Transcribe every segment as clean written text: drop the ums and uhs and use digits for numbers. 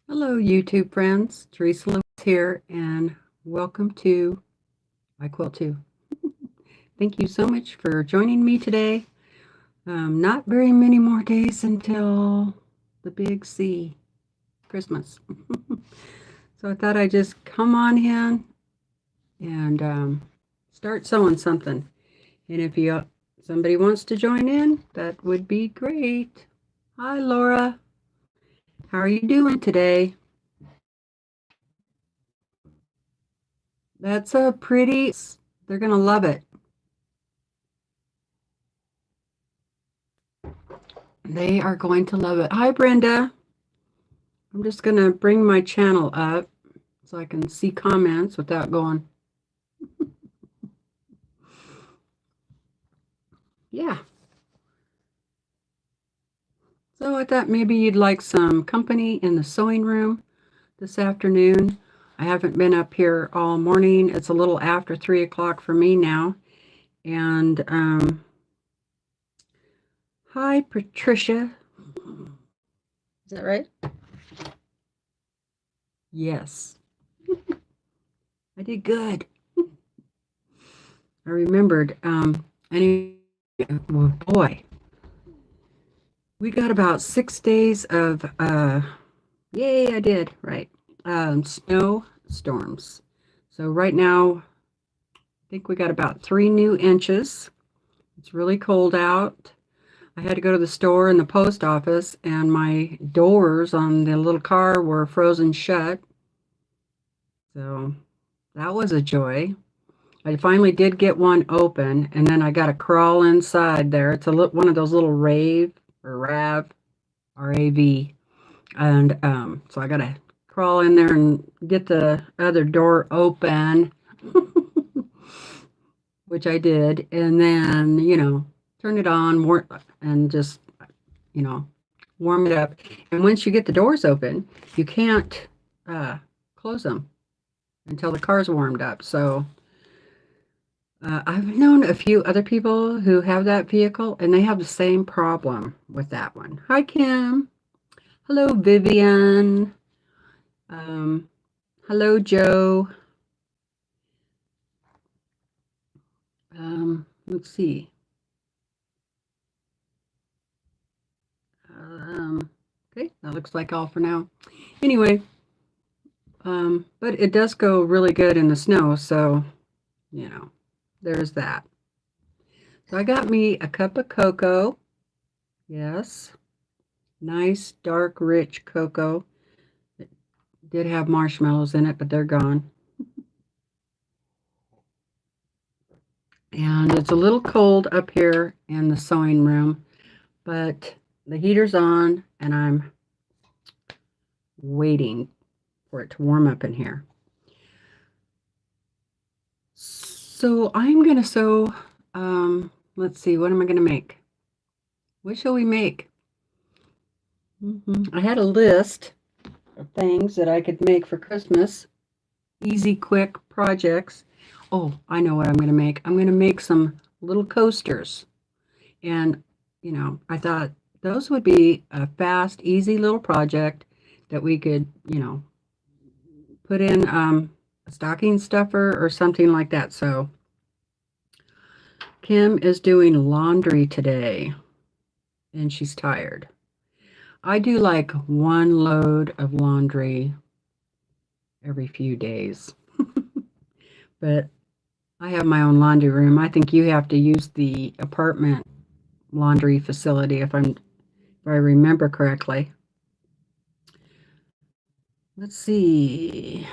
Hello, YouTube friends. TeresaLouise here, and welcome to my Quilt too. Thank you so much for joining me today. Not very many more days until the big C, Christmas. So I thought I'd just come on in and start sewing something. And if somebody wants to join in, that would be great. Hi, Laura. How are you doing today? That's a pretty, they're going to love it. They are going to love it. Hi, Brenda. I'm just going to bring my channel up so I can see comments without going. Yeah. So I thought maybe you'd like some company in the sewing room this afternoon. I haven't been up here all morning. It's a little after 3 o'clock for me now. And hi, Patricia. Is that right? Yes. I did good. I remembered. Anyway, well, boy, we got about 6 days of, yay, I did, right, snow storms. So right now, I think we got about 3 new inches. It's really cold out. I had to go to the store and the post office, and my doors on the little car were frozen shut. So that was a joy. I finally did get one open, and then I got to crawl inside there. It's one of those little rave or rav, R-A-V. And so I got to crawl in there and get the other door open, which I did. And then, turn it on and just, warm it up. And once you get the doors open, you can't close them until the car's warmed up. So I've known a few other people who have that vehicle, and they have the same problem with that one. Hi, Kim. Hello, Vivian. Hello, Joe. Let's see. Okay, that looks like all for now. Anyway, but it does go really good in the snow, so, there's that. So I got me a cup of cocoa. Yes. Nice, dark, rich cocoa. It did have marshmallows in it, but they're gone. And it's a little cold up here in the sewing room, but the heater's on, and I'm waiting for it to warm up in here. So I'm going to sew, let's see, what am I going to make? What shall we make? I had a list of things that I could make for Christmas. Easy, quick projects. Oh, I know what I'm going to make. I'm going to make some little coasters. And, I thought those would be a fast, easy little project that we could, put in a stocking stuffer or something like that. So Kim is doing laundry today, and she's tired. I do like one load of laundry every few days. But I have my own laundry room. I think you have to use the apartment laundry facility if I remember correctly. Let's see.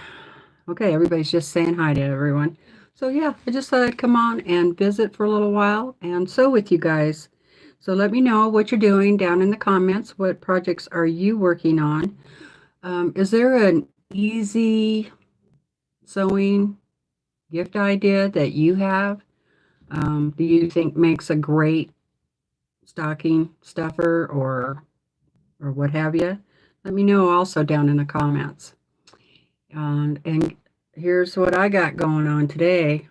Okay, everybody's just saying hi to everyone. So yeah, I just thought I'd come on and visit for a little while and sew with you guys. So let me know what you're doing down in the comments. What projects are you working on? Is there an easy sewing gift idea that you have? Do you think makes a great stocking stuffer or what have you? Let me know also down in the comments. And here's what I got going on today.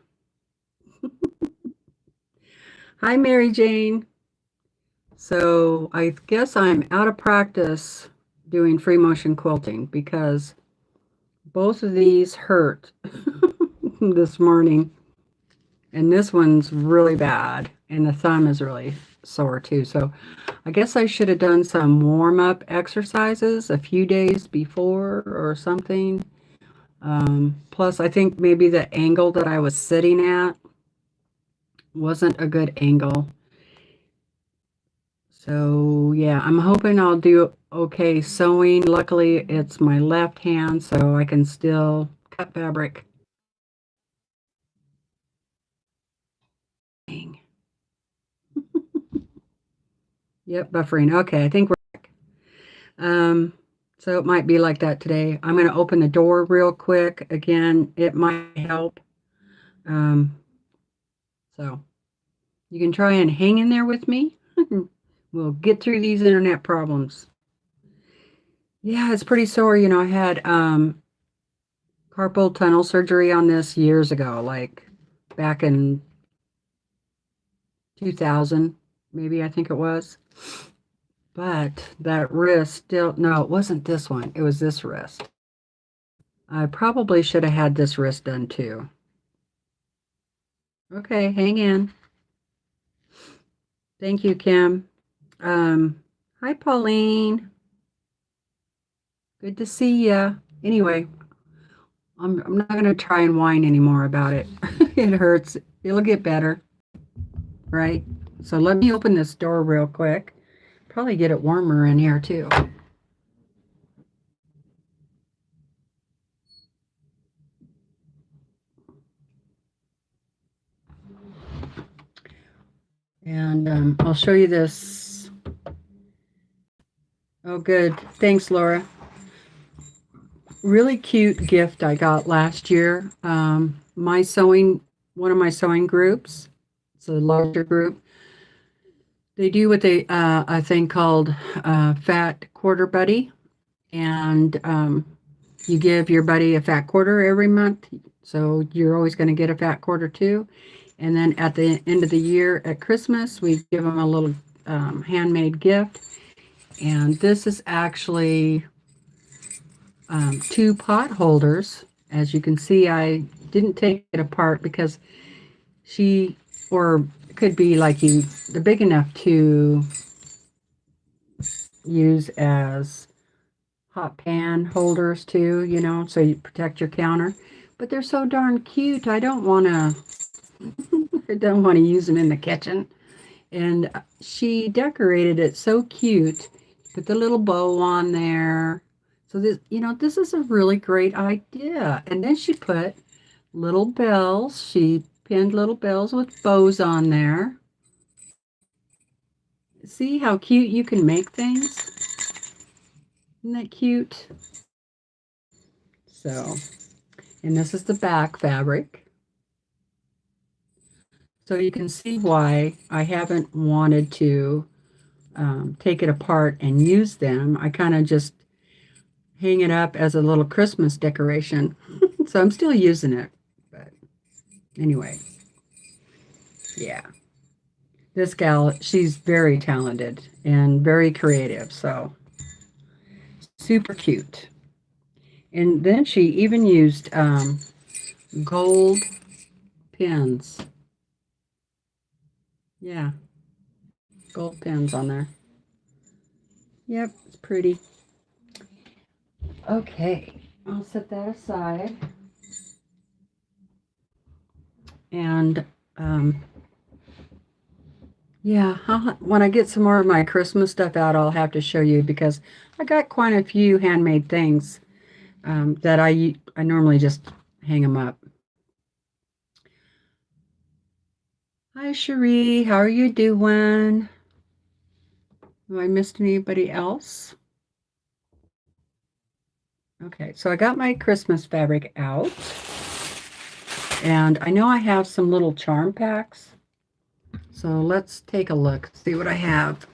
Hi, Mary Jane. So I guess I'm out of practice doing free motion quilting because both of these hurt this morning. And this one's really bad. And the thumb is really sore too. So I guess I should have done some warm-up exercises a few days before or something. Plus, I think maybe the angle that I was sitting at wasn't a good angle. So yeah, I'm hoping I'll do okay sewing. Luckily, it's my left hand, so I can still cut fabric. Yep, buffering. Okay, I think we're back. So it might be like that today. I'm going to open the door real quick. Again, it might help. So you can try and hang in there with me. We'll get through these internet problems. Yeah, it's pretty sore. You know, I had carpal tunnel surgery on this years ago, like back in 2000, maybe I think it was. But that wrist still, no, it wasn't this one. It was this wrist. I probably should have had this wrist done too. Okay, hang in. Thank you, Kim. Hi, Pauline. Good to see ya. Anyway, I'm not going to try and whine anymore about it. It hurts. It'll get better, right? So let me open this door real quick. Probably get it warmer in here too. And I'll show you this. Oh, good. Thanks, Laura. Really cute gift I got last year. One of my sewing groups, it's a larger group. They do what a thing called Fat Quarter Buddy, and you give your buddy a fat quarter every month. So you're always going to get a fat quarter too. And then at the end of the year at Christmas, we give them a little handmade gift. And this is actually 2 pot holders. As you can see, I didn't take it apart because or it could be like they're big enough to use as hot pan holders too, you know, so you protect your counter. But they're so darn cute. I don't want to use them in the kitchen. And she decorated it so cute. Put the little bow on there. So this, you know, this is a really great idea. And then she put little bells. She pinned little bells with bows on there. See how cute you can make things? Isn't that cute? So, and this is the back fabric. So you can see why I haven't wanted to take it apart and use them. I kind of just hang it up as a little Christmas decoration. So I'm still using it. But anyway, yeah. This gal, she's very talented and very creative. So super cute. And then she even used gold pins. Yeah, gold pins on there. Yep, it's pretty. Okay, I'll set that aside. And yeah, when I get some more of my Christmas stuff out, I'll have to show you because I got quite a few handmade things that I normally just hang them up. Hi, Cherie. How are you doing? Have I missed anybody else? Okay, so I got my Christmas fabric out. And I know I have some little charm packs. So let's take a look, see what I have.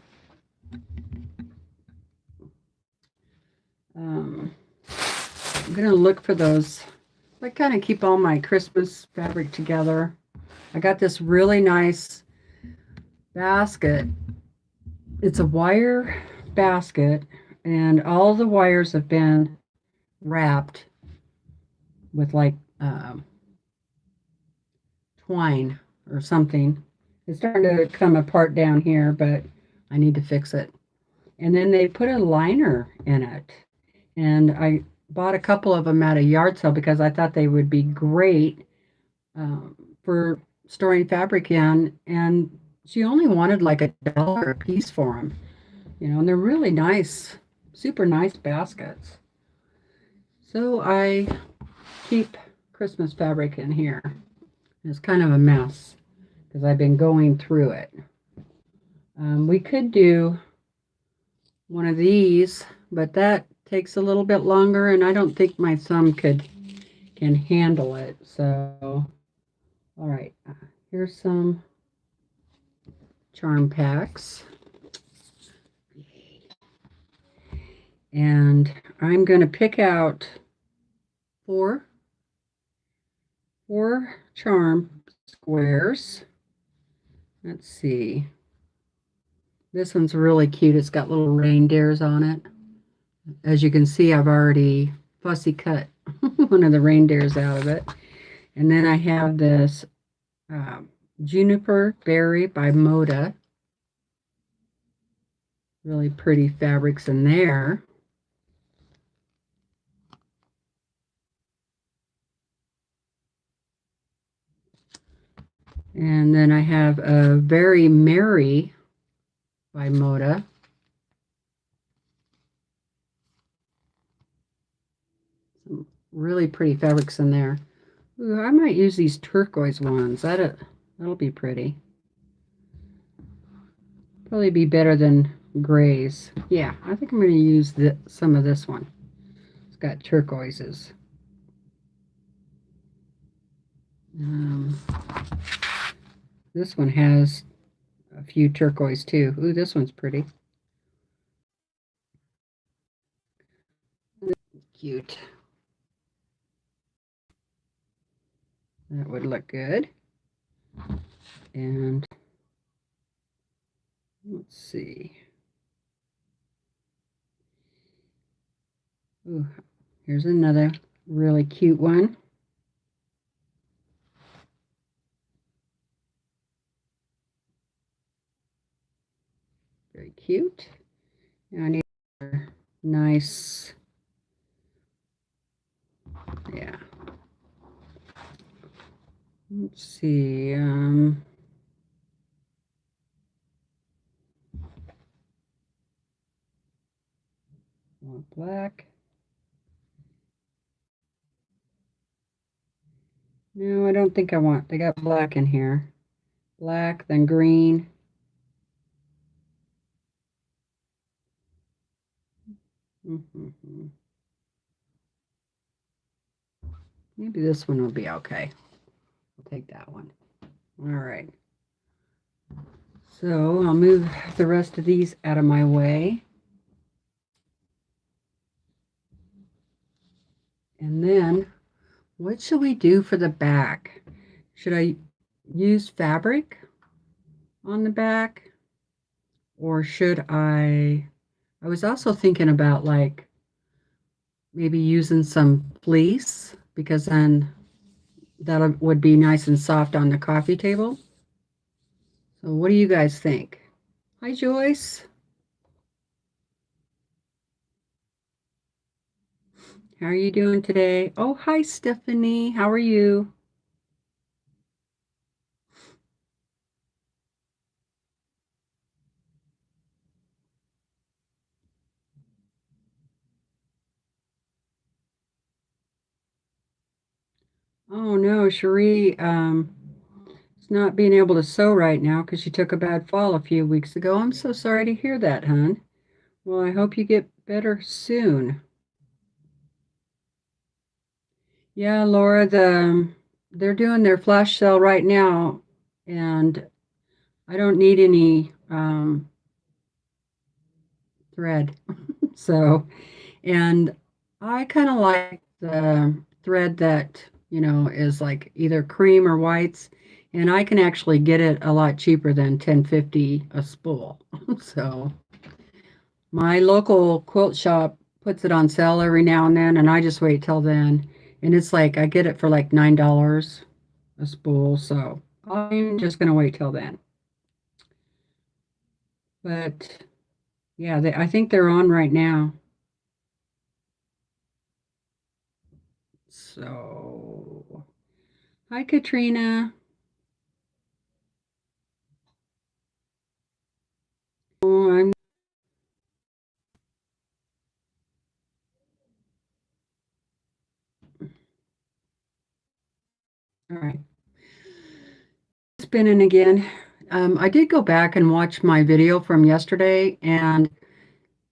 I'm going to look for those. I kind of keep all my Christmas fabric together. I got this really nice basket. It's a wire basket, and all the wires have been wrapped with like twine or something. It's starting to come apart down here, but I need to fix it. And then they put a liner in it. And I bought a couple of them at a yard sale because I thought they would be great for storing fabric in. And she only wanted like $1 a piece for them, you know, and they're really nice, super nice baskets. So I keep Christmas fabric in here. It's kind of a mess because I've been going through it. We could do one of these, but that takes a little bit longer, and I don't think my thumb can handle it. So, all right, here's some charm packs. And I'm going to pick out four charm squares. Let's see. This one's really cute. It's got little reindeers on it. As you can see, I've already fussy cut one of the reindeers out of it. And then I have this Juniper Berry by Moda. Really pretty fabrics in there. And then I have a Very Merry by Moda. Some really pretty fabrics in there. Ooh, I might use these turquoise ones. That'll be pretty. Probably be better than grays. Yeah, I think I'm going to use some of this one. It's got turquoises. This one has a few turquoise too. Ooh, this one's pretty. Cute. That would look good. And let's see. Ooh, here's another really cute one. Very cute. Now I need a nice, yeah. Let's see. Want black. No, I don't think I want. They got black in here. Black, then green. Maybe this one will be okay. I'll take that one. All right. So I'll move the rest of these out of my way. And then what should we do for the back? Should I use fabric on the back? Or should I was also thinking about like maybe using some fleece, because then that would be nice and soft on the coffee table. So what do you guys think? Hi, Joyce. How are you doing today? Oh, hi, Stephanie. How are you? Oh no, Cherie is not being able to sew right now because she took a bad fall a few weeks ago. I'm so sorry to hear that, hon. Well, I hope you get better soon. Yeah, Laura, they're doing their flash sale right now, and I don't need any thread. So, and I kind of like the thread that, you know, is like either cream or whites, and I can actually get it a lot cheaper than $10.50 a spool. So My local quilt shop puts it on sale every now and then, and I just wait till then. And it's like I get it for like $9 a spool, so I'm just gonna wait till then. But yeah, I think they're on right now. So, hi Katrina. Oh, all right. Spinning again. I did go back and watch my video from yesterday, and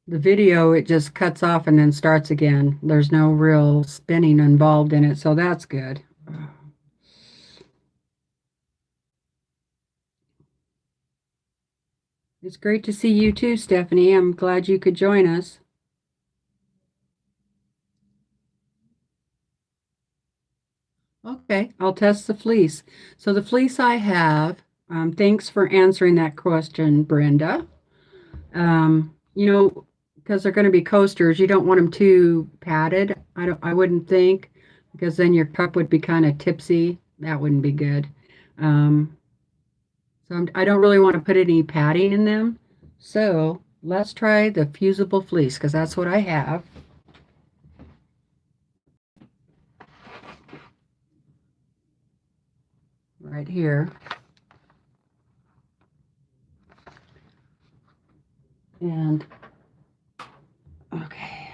the video, it just cuts off and then starts again. There's no real spinning involved in it, so that's good. It's great to see you too, Stephanie. I'm glad you could join us. Okay, I'll test the fleece. So the fleece I have, thanks for answering that question, Brenda. You know, because they're going to be coasters, you don't want them too padded. I wouldn't think, because then your cup would be kind of tipsy. That wouldn't be good. Um, so I don't really want to put any padding in them. So let's try the fusible fleece, because that's what I have. Right here. And okay,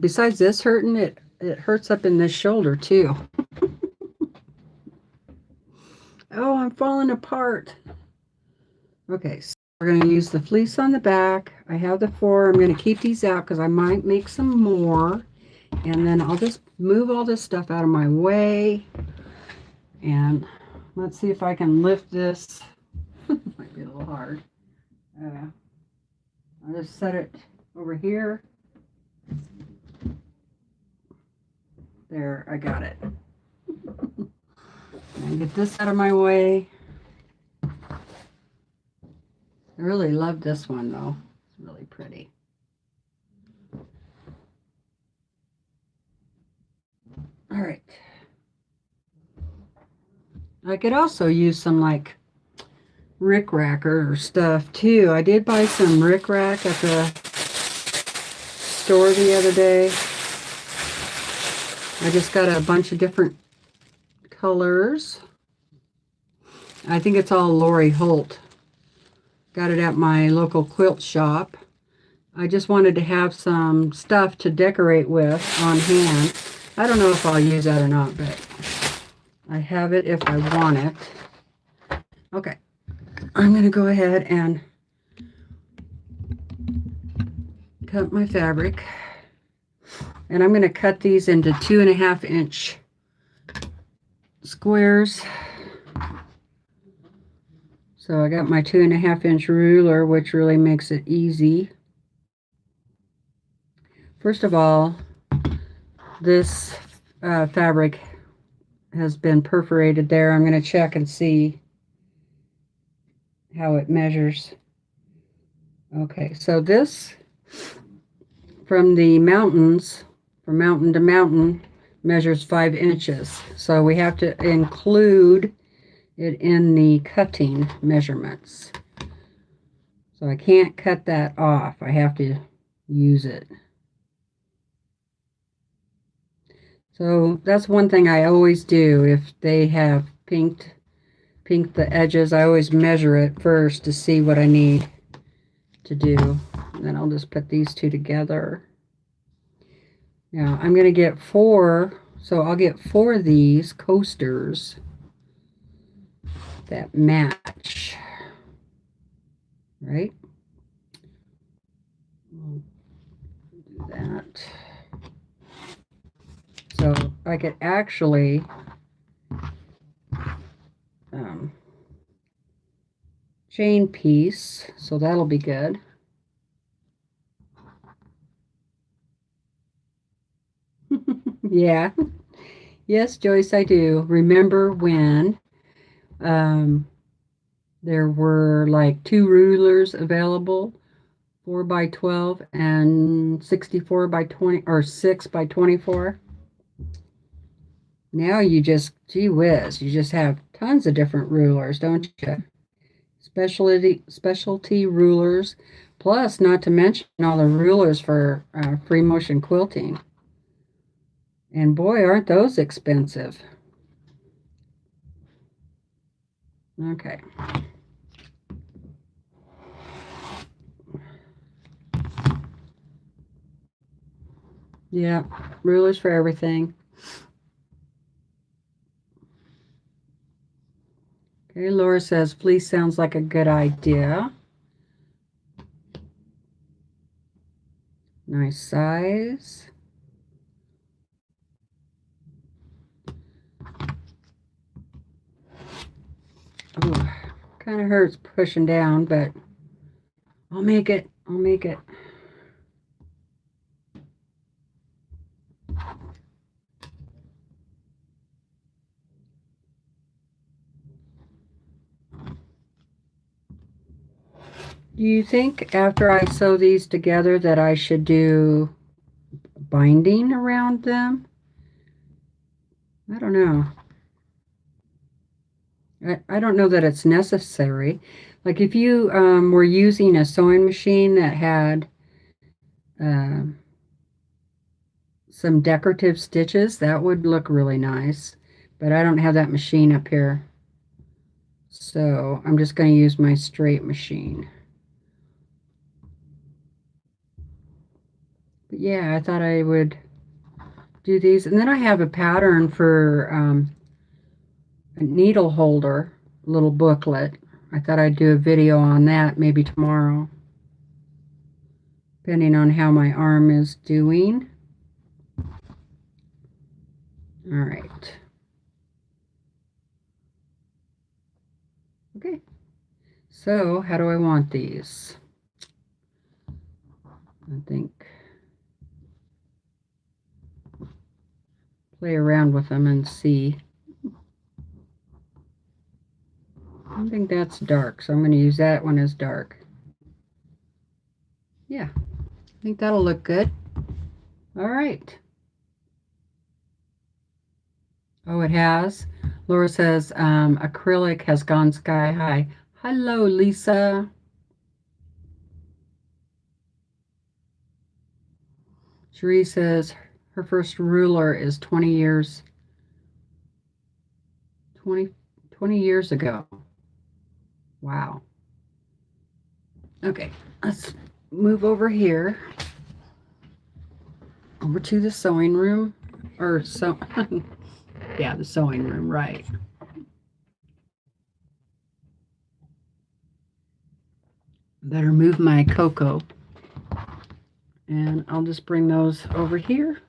besides this hurting, it hurts up in this shoulder too. Oh, I'm falling apart. Okay, so we're going to use the fleece on the back. I have the 4. I'm going to keep these out because I might make some more. And then I'll just move all this stuff out of my way. And let's see if I can lift this. Might be a little hard. I'll just set it over here. There, I got it. And get this out of my way. I really love this one though. It's really pretty. All right. I could also use some like rickracker or stuff too. I did buy some rickrack at the store the other day. I just got a bunch of different colors. I think it's all Lori Holt. Got it at my local quilt shop. I just wanted to have some stuff to decorate with on hand. I don't know if I'll use that or not, but I have it if I want it. Okay, I'm going to go ahead and cut my fabric. And I'm going to cut these into 2.5-inch squares. So I got my 2.5-inch ruler, which really makes it easy. First of all, this fabric has been perforated there. I'm going to check and see how it measures. Okay, so this from the mountains, from mountain to mountain, measures 5 inches. So we have to include it in the cutting measurements. So I can't cut that off. I have to use it. So that's one thing I always do. If they have pinked the edges, I always measure it first to see what I need to do. And then I'll just put these two together. Now I'm going to get 4, so I'll get 4 of these coasters that match, right? We'll do that. So I could actually chain piece, so that'll be good. Yeah. Yes, Joyce, I do. Remember when There were like 2 rulers available, 4 by 12 and 64 by 20 or 6 by 24. Now you just, gee whiz, you just have tons of different rulers, don't you? Specialty rulers, plus not to mention all the rulers for free motion quilting. And boy, aren't those expensive. Okay. Yeah, rulers for everything. Okay, Laura says fleece sounds like a good idea. Nice size. Oh, kind of hurts pushing down, but I'll make it. I'll make it. Do you think after I sew these together that I should do binding around them? I don't know. I don't know that it's necessary. Like if you were using a sewing machine that had uh, some decorative stitches, that would look really nice. But I don't have that machine up here. So I'm just going to use my straight machine. But yeah, I thought I would do these. And then I have a pattern for a needle holder, little booklet. I thought I'd do a video on that maybe tomorrow, depending on how my arm is doing. All right. Okay. So how do I want these? I think play around with them and see. I think that's dark, so I'm going to use that one as dark. Yeah, I think that'll look good. All right. Oh, it has. Laura says acrylic has gone sky high. Hello, Lisa. Cherie says her first ruler is 20 years 20 years ago. Wow. Okay, let's move over here. Over to the sewing room. Or so yeah, the sewing room, right. Better move my cocoa. And I'll just bring those over here.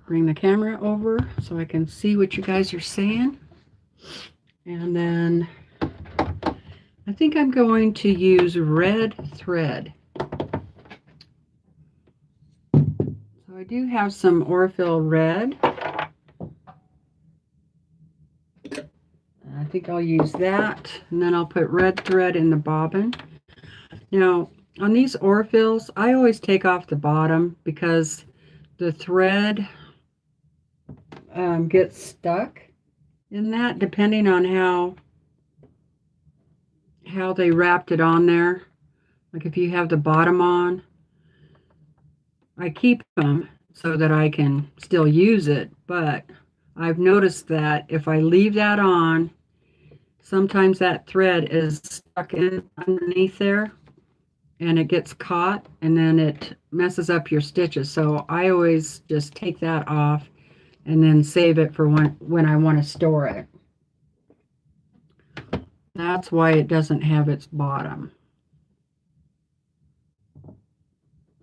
Bring the camera over so I can see what you guys are saying. And then I think I'm going to use red thread. So I do have some Orfil red. I think I'll use that, and then I'll put red thread in the bobbin. Now, on these Orfils, I always take off the bottom because the thread gets stuck in that, depending on how they wrapped it on there. Like if you have the bottom on, I keep them so that I can still use it, but I've noticed that if I leave that on, sometimes that thread is stuck in underneath there and it gets caught and then it messes up your stitches. So I always just take that off and then save it for when I want to store it. That's why it doesn't have its bottom.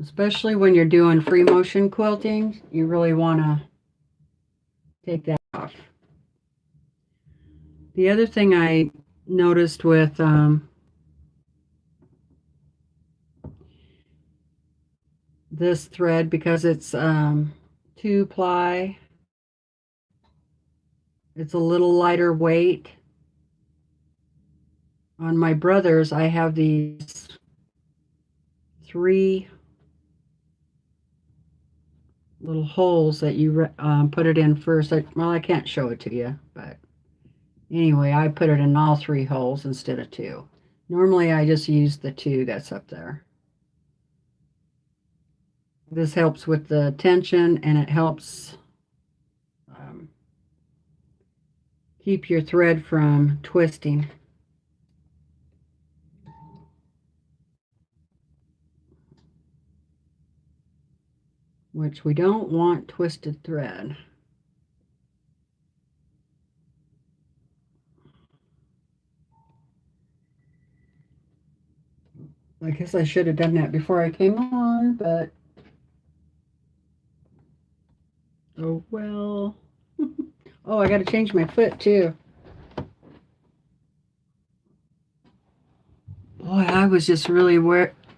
Especially when you're doing free motion quilting, you really want to take that off. The other thing I noticed with this thread, because it's 2-ply, it's a little lighter weight. On my brother's, I have these 3 little holes that you put it in first. Well, I can't show it to you, but anyway, I put it in all 3 holes instead of 2. Normally, I just use the 2 that's up there. This helps with the tension, and it helps keep your thread from twisting. Which we don't want twisted thread. I guess I should have done that before I came on, but oh well. Oh, I got to change my foot too. Boy, I was just really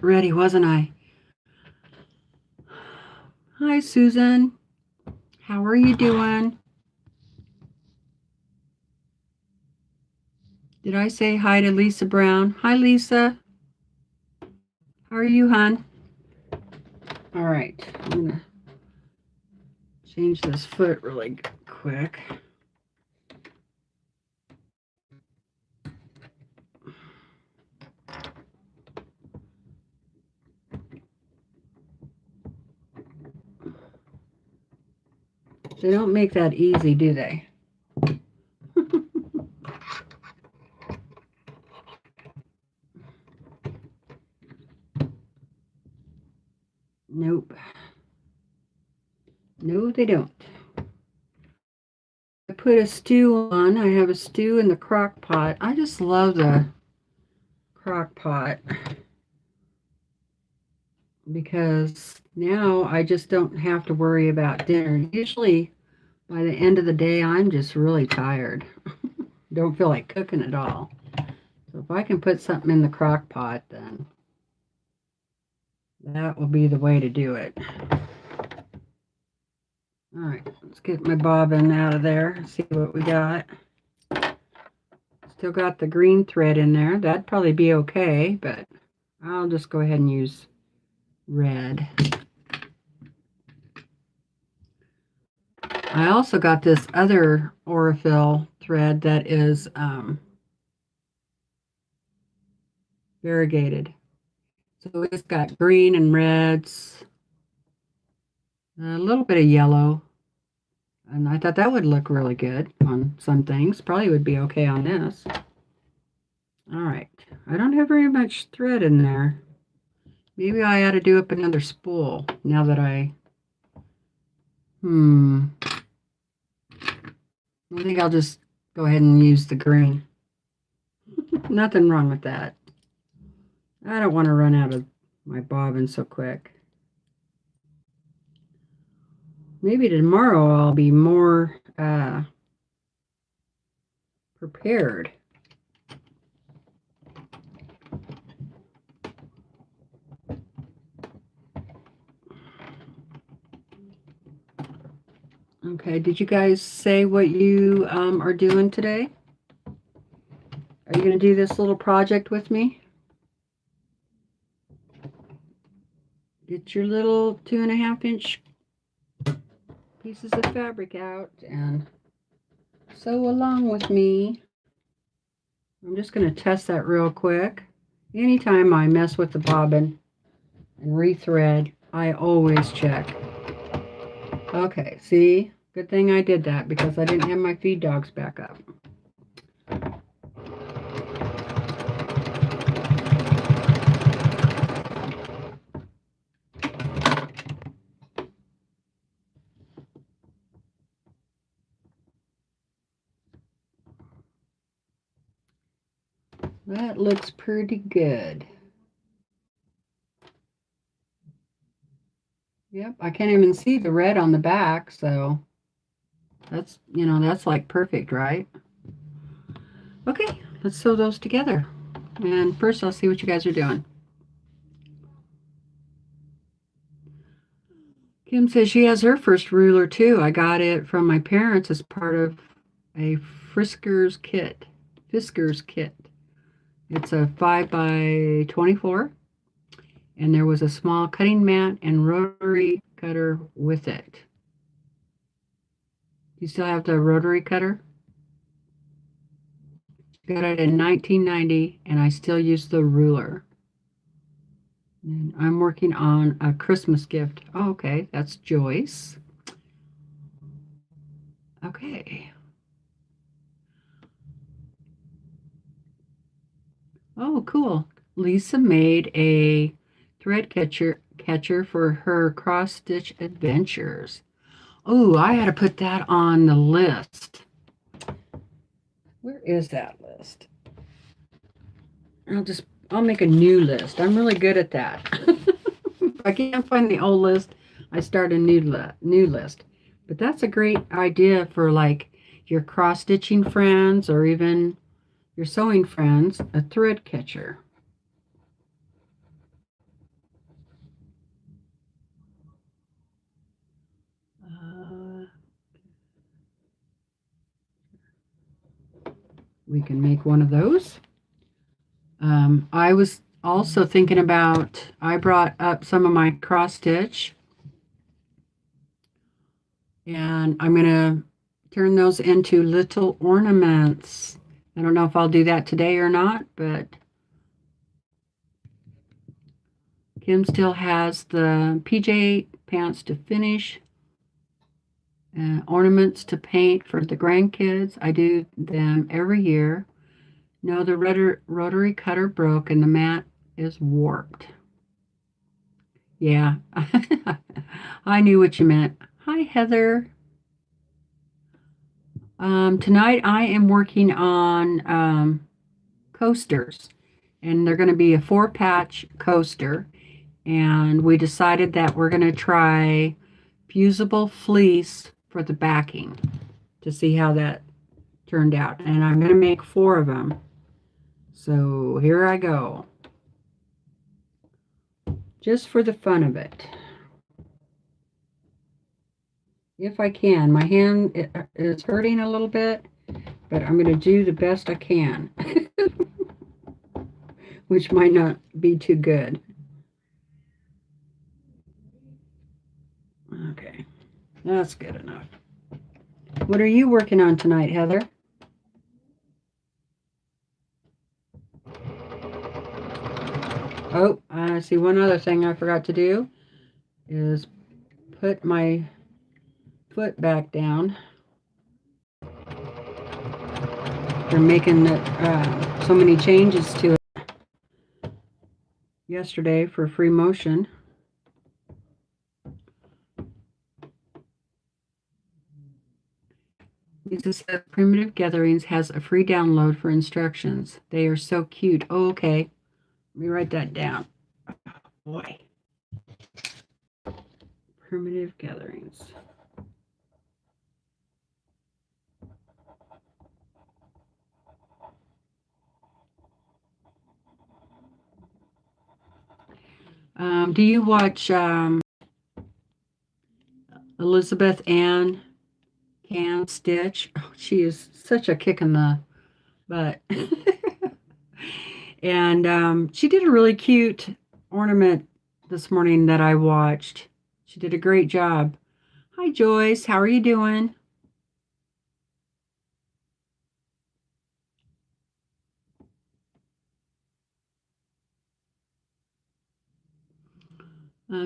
ready, wasn't I? Hi, Susan. How are you doing? Did I say hi to Lisa Brown? Hi, Lisa. How are you, hon? All right. I'm going to change this foot really quick. They don't make that easy, do they? Nope. No, they don't. I put a stew on. I have a stew in the crock pot. I just love the crock pot because now I just don't have to worry about dinner. Usually by the end of the day, I'm just really tired. Don't feel like cooking at all. So if I can put something in the crock pot, then that will be the way to do it. All right, let's get my bobbin out of there, see what we got. Still got the green thread in there. That'd probably be okay, but I'll just go ahead and use red. I also got this other Aurifil thread that is variegated. So it's got green and reds, a little bit of yellow. And I thought that would look really good on some things. Probably would be okay on this. All right. I don't have very much thread in there. Maybe I ought to do up another spool now that I think I'll just go ahead and use the green. Nothing wrong with that. I don't want to run out of my bobbin so quick. Maybe tomorrow I'll be more prepared. Okay, did you guys say what you are doing today? Are you going to do this little project with me? Get your little 2.5-inch pieces of fabric out and sew along with me. I'm just going to test that real quick. Anytime I mess with the bobbin and rethread, I always check. Okay, see? Good thing I did that because I didn't have my feed dogs back up. That looks pretty good. Yep, I can't even see the red on the back, so that's, that's like perfect, right? Okay, let's sew those together. And first I'll see what you guys are doing. Kim says she has her first ruler too. I got it from my parents as part of a Fiskars kit. It's a 5 by 24, and there was a small cutting mat and rotary cutter with it. You still have the rotary cutter? Got it in 1990, and I still use the ruler. And I'm working on a Christmas gift. Oh, okay, that's Joyce. Okay. Oh, cool. Lisa made a thread catcher for her cross stitch adventures. Oh, I had to put that on the list. Where is that list? I'll make a new list. I'm really good at that. If I can't find the old list, I start a new list. But that's a great idea for like your cross stitching friends or even your sewing friends, a thread catcher. We can make one of those. I was also thinking about, I brought up some of my cross stitch, and I'm going to turn those into little ornaments. I don't know if I'll do that today or not, but Kim still has the PJ pants to finish, ornaments to paint for the grandkids. I do them every year. No, the rotary cutter broke and the mat is warped. Yeah, I knew what you meant. Hi, Heather. Tonight I am working on coasters, and they're going to be a 4-patch coaster. And we decided that we're going to try fusible fleece for the backing to see how that turned out. And I'm going to make 4 of them. So here I go. Just for the fun of it. If I can. My hand is hurting a little bit, but I'm going to do the best I can. Which might not be too good. Okay, that's good enough. What are you working on tonight, Heather? Oh, I see one other thing I forgot to do is put my foot back down. They're making so many changes to it yesterday for free motion. Lisa says Primitive Gatherings has a free download for instructions. They are so cute. Oh, okay. Let me write that down. Oh, boy. Primitive Gatherings. Do you watch Elizabeth Ann Can Stitch? Oh, she is such a kick in the butt. And she did a really cute ornament this morning that I watched. She did a great job. Hi, Joyce. How are you doing?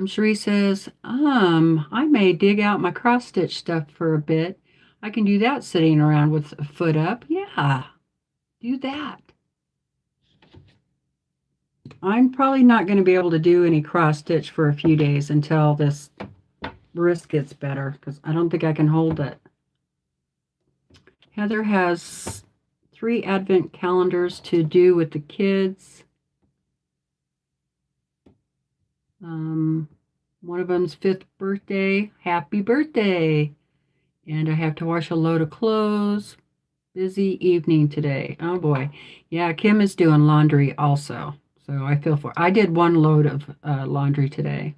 Cherie says, I may dig out my cross stitch stuff for a bit. I can do that sitting around with a foot up. Yeah, do that. I'm probably not going to be able to do any cross stitch for a few days until this wrist gets better, because I don't think I can hold it. Heather has 3 advent calendars to do with the kids. One of them's 5th birthday. Happy birthday! And I have to wash a load of clothes. Busy evening today. Oh boy. Yeah, Kim is doing laundry also. So I feel for I did 1 load of laundry today.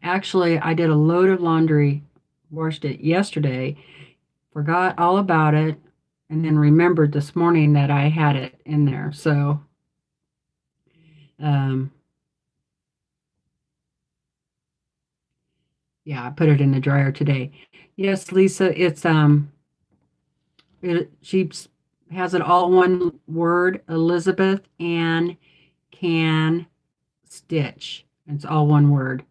Actually, I did a load of laundry, washed it yesterday, forgot all about it, and then remembered this morning that I had it in there. So Um, yeah, I put it in the dryer today. Yes, Lisa, she has it all one word, Elizabeth Ann Can Stitch. It's all one word.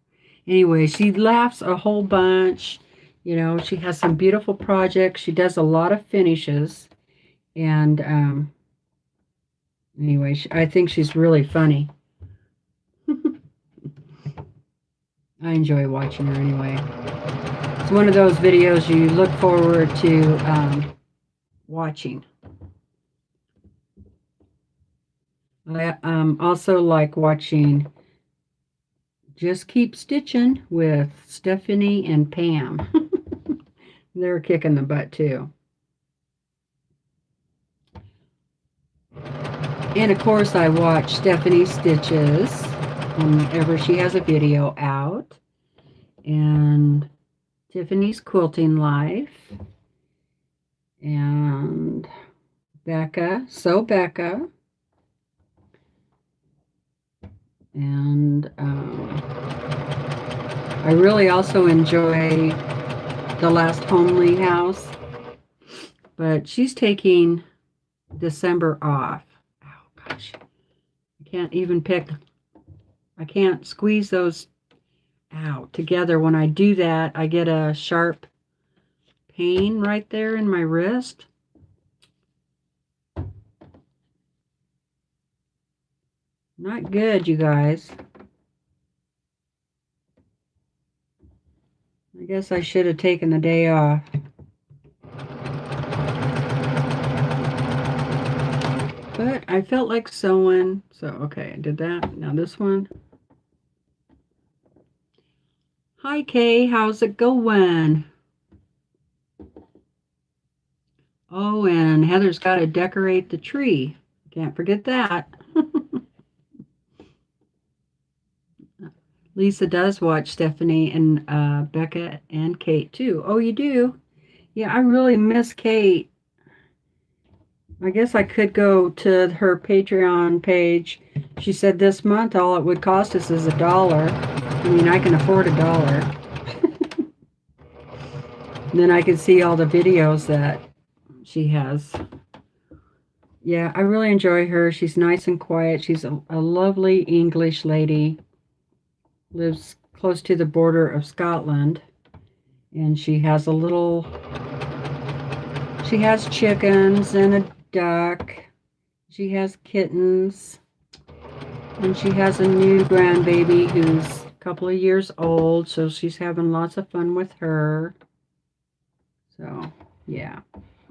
Anyway, she laughs a whole bunch. You know, she has some beautiful projects. She does a lot of finishes. And anyway, I think she's really funny. I enjoy watching her anyway. It's one of those videos you look forward to watching. I also like watching Just Keep Stitching with Stephanie and Pam. They're kicking the butt too. And of course I watch Stephanie Stitches whenever she has a video out. And Tiffany's Quilting Life. And Becca. And I really also enjoy The Last Homely House, but she's taking December off. Oh gosh, I can't squeeze those out together. When I do that, I get a sharp pain right there in my wrist. Not good, you guys. I guess I should have taken the day off. But I felt like sewing, so okay, I did that. Now this one. Hi Kay, how's it going? Oh, and Heather's got to decorate the tree. Can't forget that. Lisa does watch Stephanie and Becca and Kate too. Oh, you do? Yeah, I really miss Kate. I guess I could go to her Patreon page. She said this month all it would cost us is $1. I mean, I can afford $1. Then I can see all the videos that she has. Yeah, I really enjoy her. She's nice and quiet. She's a lovely English lady. Lives close to the border of Scotland. And she has chickens and a duck. She has kittens. And she has a new grandbaby who's a couple of years old. So she's having lots of fun with her. So, yeah,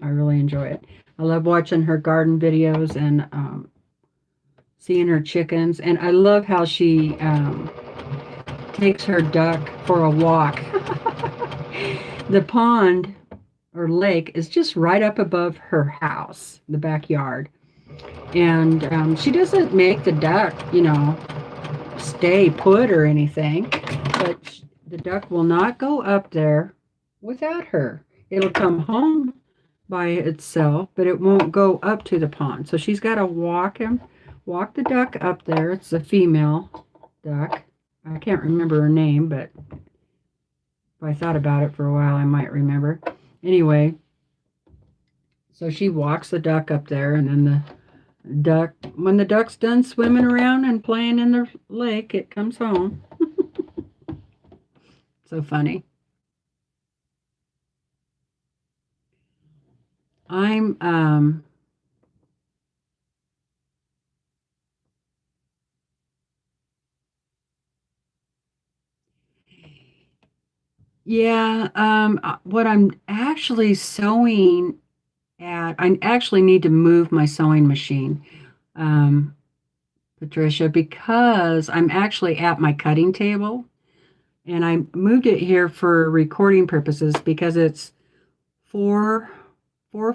I really enjoy it. I love watching her garden videos and seeing her chickens. And I love how she takes her duck for a walk. The pond or lake is just right up above her house, the backyard. And she doesn't make the duck, stay put or anything. But the duck will not go up there without her. It'll come home by itself, but it won't go up to the pond. So she's got to walk the duck up there. It's a female duck. I can't remember her name, but if I thought about it for a while, I might remember. Anyway, so she walks the duck up there, and then when the duck's done swimming around and playing in the lake, it comes home. So funny. What I'm actually sewing at, I actually need to move my sewing machine, Patricia, because I'm actually at my cutting table, and I moved it here for recording purposes because it's 4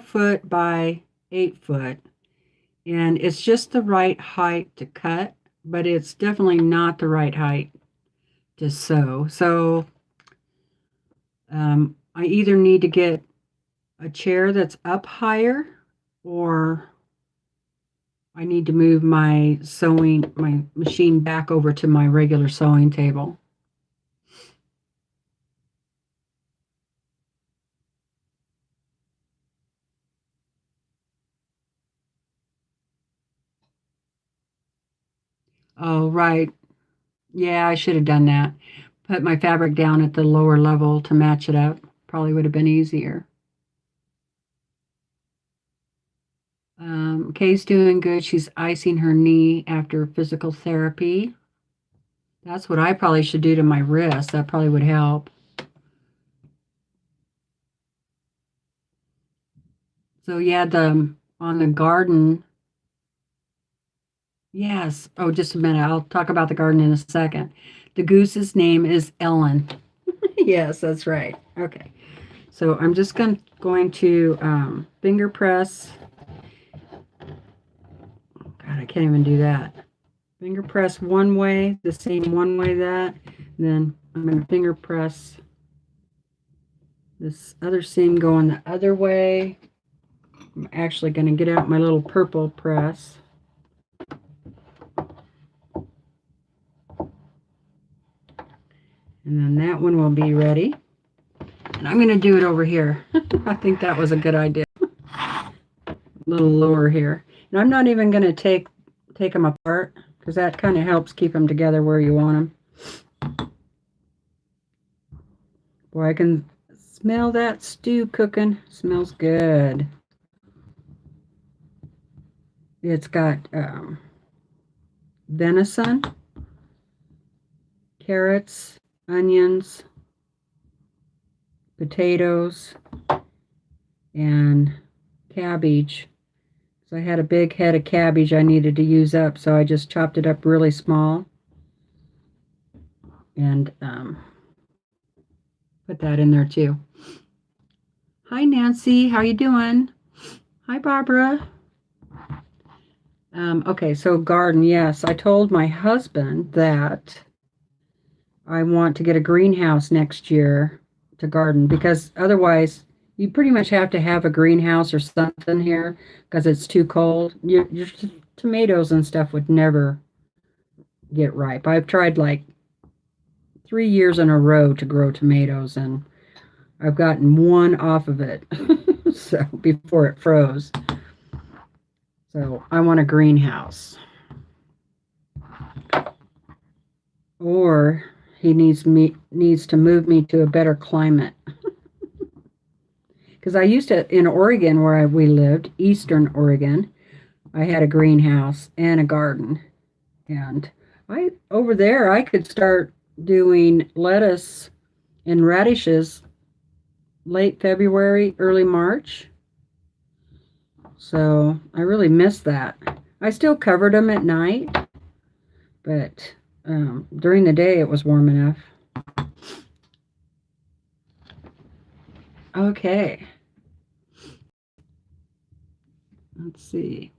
foot by 8 foot, and it's just the right height to cut, but it's definitely not the right height to sew. So I either need to get a chair that's up higher, or I need to move my machine back over to my regular sewing table. Oh, right. Yeah, I should have done that. Put my fabric down at the lower level to match it up. Probably would have been easier. Kay's doing good. She's icing her knee after physical therapy. That's what I probably should do to my wrist. That probably would help. So yeah, on the garden. Yes. Oh, just a minute. I'll talk about the garden in a second. The goose's name is Ellen. Yes, that's right. Okay. So I'm just going to finger press. God, I can't even do that. Finger press one way, the same one way that. And then I'm going to finger press this other seam going the other way. I'm actually going to get out my little purple press. And then that one will be ready. And I'm going to do it over here. I think that was a good idea. A little lower here. And I'm not even going to take them apart, because that kind of helps keep them together where you want them. Boy, I can smell that stew cooking. Smells good. It's got venison, carrots, onions, potatoes, and cabbage. So I had a big head of cabbage I needed to use up, so I just chopped it up really small and put that in there too. Hi Nancy, how you doing? Hi Barbara. Okay, so garden, yes. I told my husband that I want to get a greenhouse next year to garden, because otherwise you pretty much have to have a greenhouse or something here because it's too cold. Your tomatoes and stuff would never get ripe. I've tried like 3 years in a row to grow tomatoes, and I've gotten one off of it so before it froze. So I want a greenhouse. Or he needs to move me to a better climate. Because I used to, in Oregon where we lived, Eastern Oregon, I had a greenhouse and a garden. And over there I could start doing lettuce and radishes late February, early March. So I really miss that. I still covered them at night, but during the day it was warm enough. Okay. Let's see.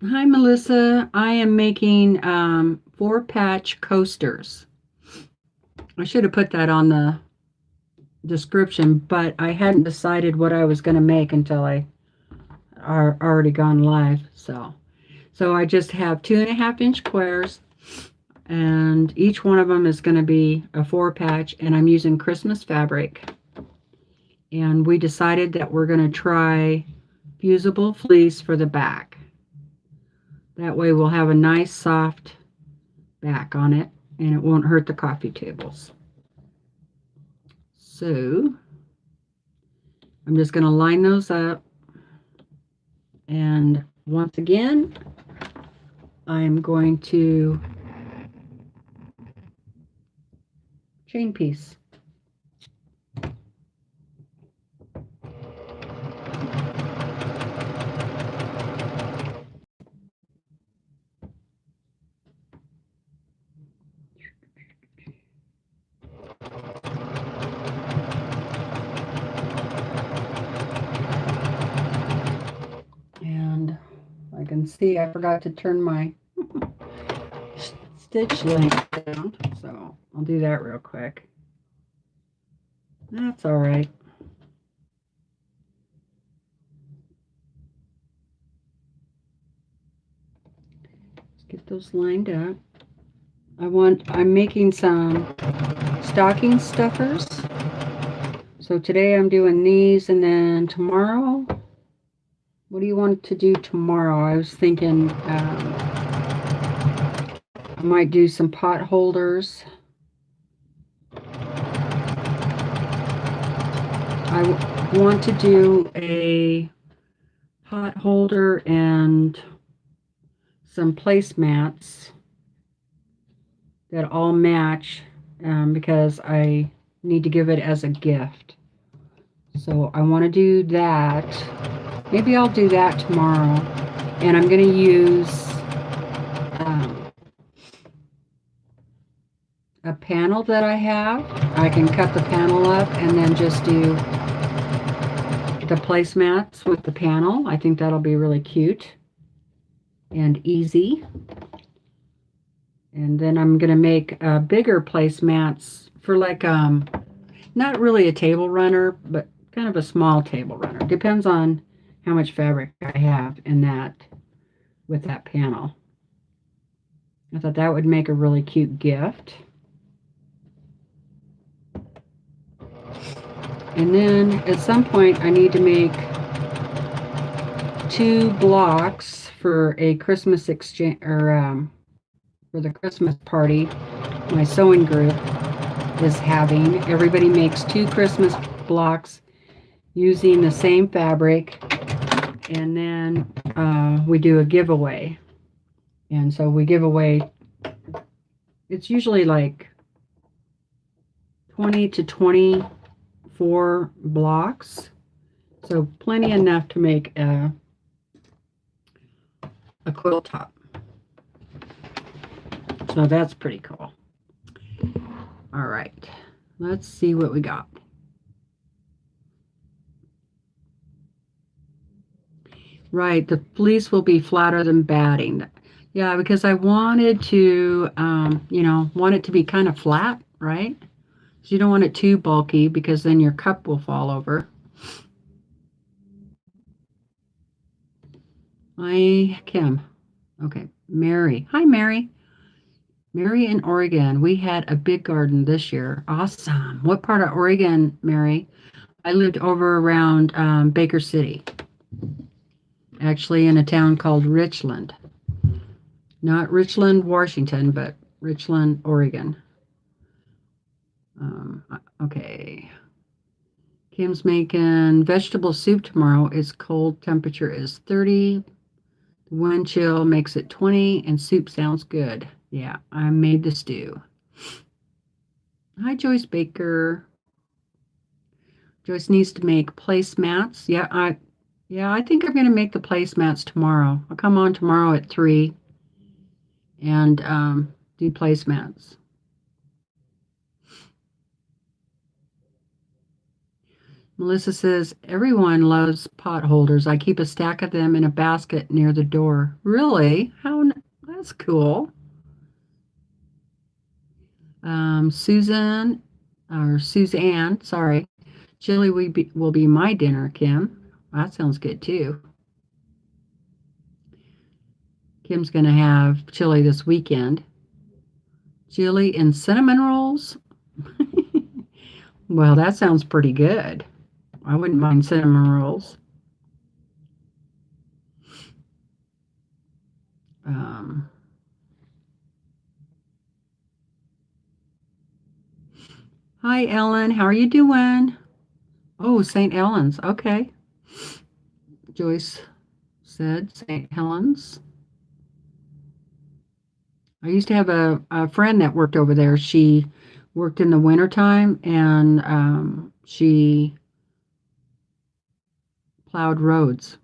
Hi, Melissa. I am making 4-patch coasters. I should have put that on the description, but I hadn't decided what I was going to make until I are already gone live. So I just have 2.5-inch squares, and each one of them is going to be a 4-patch, and I'm using Christmas fabric. And we decided that we're going to try fusible fleece for the back. That way we'll have a nice soft back on it, and it won't hurt the coffee tables. So I'm just going to line those up, and once again I'm going to chain piece. And I can see I forgot to turn my stitch length down, so I'll do that real quick. That's all right. Get those lined up. I'm making some stocking stuffers. So today I'm doing these, and then tomorrow, what do you want to do tomorrow? I was thinking I might do some pot holders. I want to do a pot holder and some placemats that all match because I need to give it as a gift. So I want to do that. Maybe I'll do that tomorrow. And I'm going to use a panel that I have. I can cut the panel up and then just do the placemats with the panel. I think that'll be really cute and easy. And then I'm going to make bigger placemats for like, not really a table runner, but kind of a small table runner. Depends on how much fabric I have in that, with that panel. I thought that would make a really cute gift. And then at some point I need to make 2 blocks for a Christmas exchange, or for the Christmas party my sewing group is having. Everybody makes 2 Christmas blocks using the same fabric, and then we do a giveaway. And so we give away, it's usually like 20 to 24 blocks, so plenty enough to make a quilt top. So that's pretty cool. All right, let's see what we got. Right, the fleece will be flatter than batting. Yeah, because I wanted to, want it to be kind of flat, right? So you don't want it too bulky because then your cup will fall over. Hi, Kim. Okay, Mary. Hi, Mary. Mary in Oregon. We had a big garden this year. Awesome. What part of Oregon, Mary? I lived over around Baker City. Actually in a town called Richland. Not Richland, Washington, but Richland, Oregon. Okay. Kim's making vegetable soup tomorrow. Its cold temperature is 30. The wind chill makes it 20, and soup sounds good. Yeah, I made the stew. Hi, Joyce Baker. Joyce needs to make placemats. Yeah, I think I'm going to make the placemats tomorrow. I'll come on tomorrow at 3 and do placemats. Melissa says, everyone loves pot holders. I keep a stack of them in a basket near the door. Really? That's cool. Suzanne, sorry. Chili will be my dinner, Kim. That sounds good too. Kim's going to have chili this weekend. Chili and cinnamon rolls? Well, that sounds pretty good. I wouldn't mind cinnamon rolls. Hi, Ellen. How are you doing? Oh, St. Helens. Okay. Joyce said St. Helens. I used to have a friend that worked over there. She worked in the wintertime, and she plowed roads.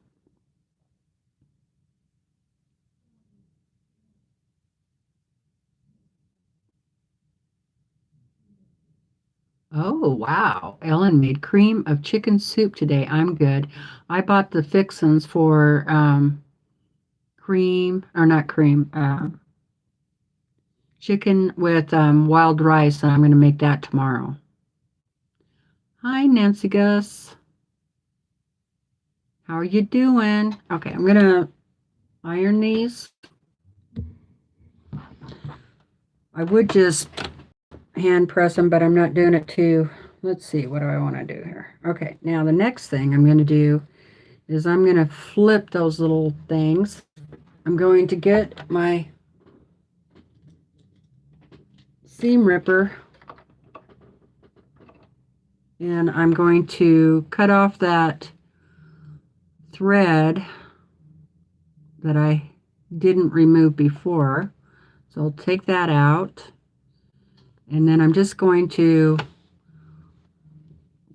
Oh, wow. Ellen made cream of chicken soup today. I'm good. I bought the fixins for chicken with wild rice, and I'm going to make that tomorrow. Hi, Nancy Gus. How are you doing? Okay, I'm going to iron these. I would just hand press them, but I'm not doing it too. Let's see, what do I want to do here? Okay, now the next thing I'm going to do is I'm going to flip those little things. I'm going to get my seam ripper and I'm going to cut off that thread that I didn't remove before. So I'll take that out, and then I'm just going to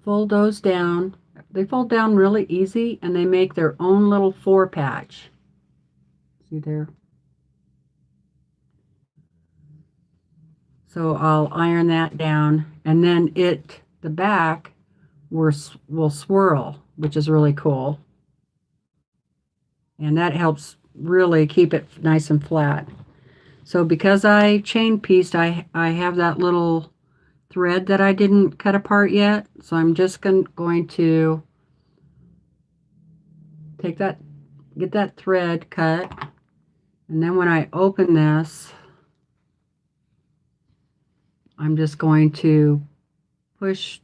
fold those down. They fold down really easy and they make their own little 4-patch. See there? So I'll iron that down, and then the back will swirl, which is really cool. And that helps really keep it nice and flat. So because I chain pieced, I have that little thread that I didn't cut apart yet. So I'm just going to take that, get that thread cut, and then when I open this, I'm just going to push,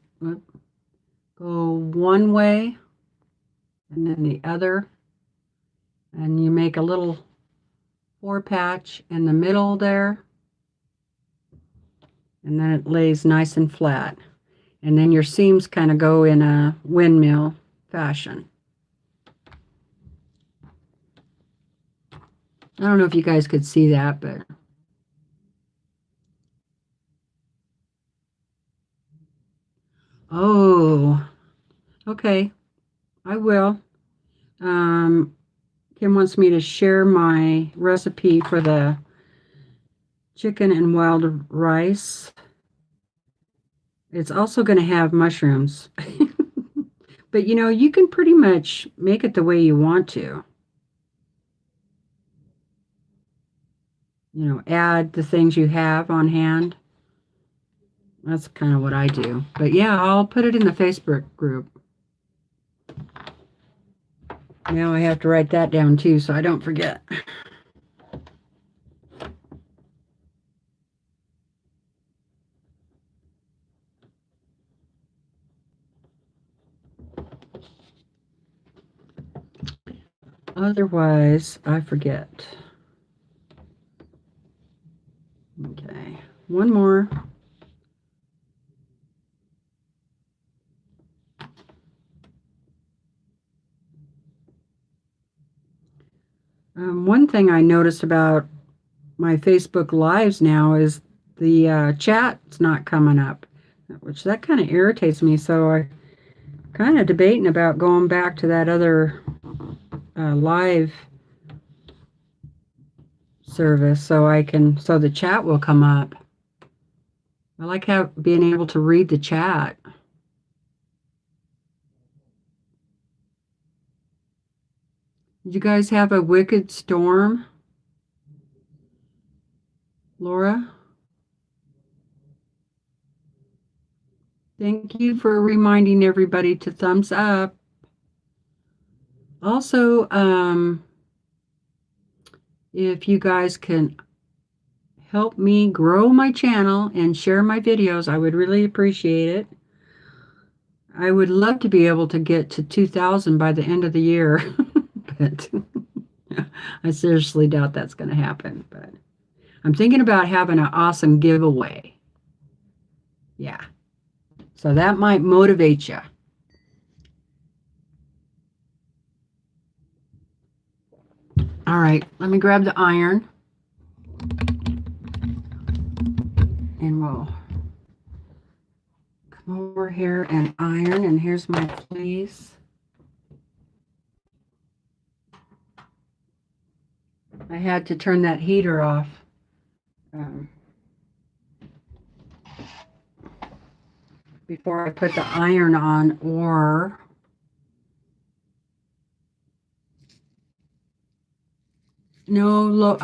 go one way and then the other, and you make a little 4-patch in the middle there, and then it lays nice and flat, and then your seams kind of go in a windmill fashion. I don't know if you guys could see that, but oh, okay, I will. Kim wants me to share my recipe for the chicken and wild rice. It's also going to have mushrooms. But you know, you can pretty much make it the way you want to. You know, add the things you have on hand. That's kind of what I do. But yeah, I'll put it in the Facebook group. Now I have to write that down too, so I don't forget. Otherwise, I forget. Okay, one more. One thing I noticed about my Facebook Lives now is the chat's not coming up, which that kind of irritates me. So I kind of debating about going back to that other live service so the chat will come up. I like being able to read the chat. Did you guys have a wicked storm, Laura? Thank you for reminding everybody to thumbs up. Also, if you guys can help me grow my channel and share my videos, I would really appreciate it. I would love to be able to get to 2,000 by the end of the year, but I seriously doubt that's going to happen. But I'm thinking about having an awesome giveaway. Yeah. So that might motivate you. All right, let me grab the iron. And we'll come over here and iron. And here's my fleece. I had to turn that heater off. Before I put the iron on, or no,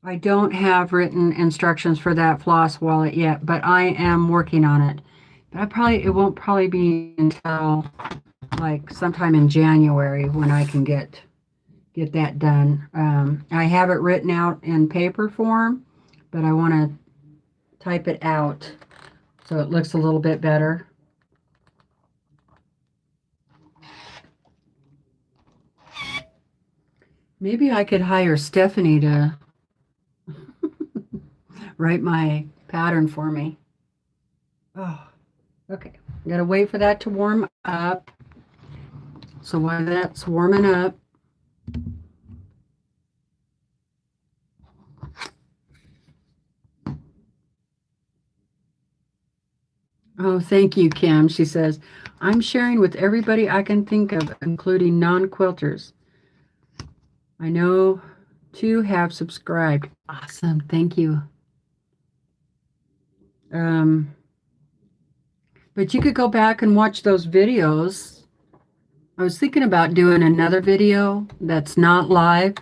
I don't have written instructions for that floss wallet yet, but I am working on it. But it won't probably be until like sometime in January when I can get get that done. I have it written out in paper form, but I want to type it out so it looks a little bit better. Maybe I could hire Stephanie to write my pattern for me. Oh, okay. I gotta wait for that to warm up. So while that's warming up, oh, thank you, Kim. She says, I'm sharing with everybody I can think of, including non-quilters. I know 2 have subscribed. Awesome. Thank you. But you could go back and watch those videos. I was thinking about doing another video that's not live,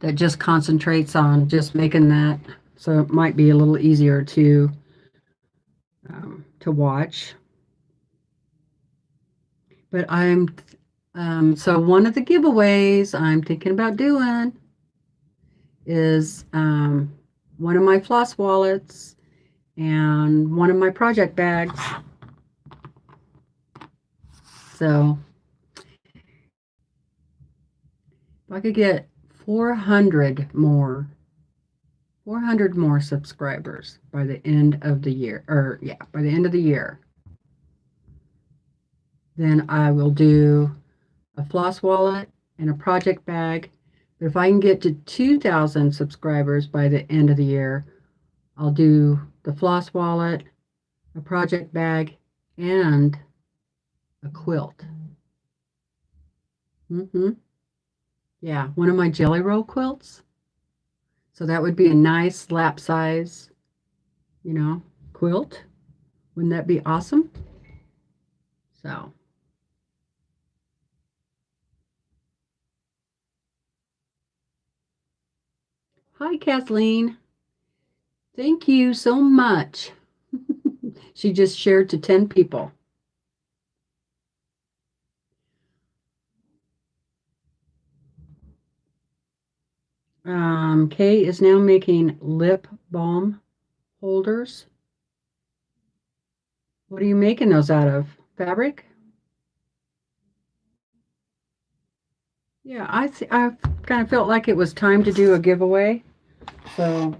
that just concentrates on just making that. So it might be a little easier to watch. But so one of the giveaways I'm thinking about doing is one of my floss wallets and one of my project bags. So if I could get 400 more subscribers by the end of the year, by the end of the year, then I will do a floss wallet and a project bag. But if I can get to 2,000 subscribers by the end of the year, I'll do the floss wallet, a project bag, and a quilt. Yeah, one of my jelly roll quilts. So that would be a nice lap size, quilt. Wouldn't that be awesome? So. Hi, Kathleen. Thank you so much. She just shared to 10 people. Kay is now making lip balm holders. What are you making those out of? Fabric? Yeah, I kind of felt like it was time to do a giveaway. So,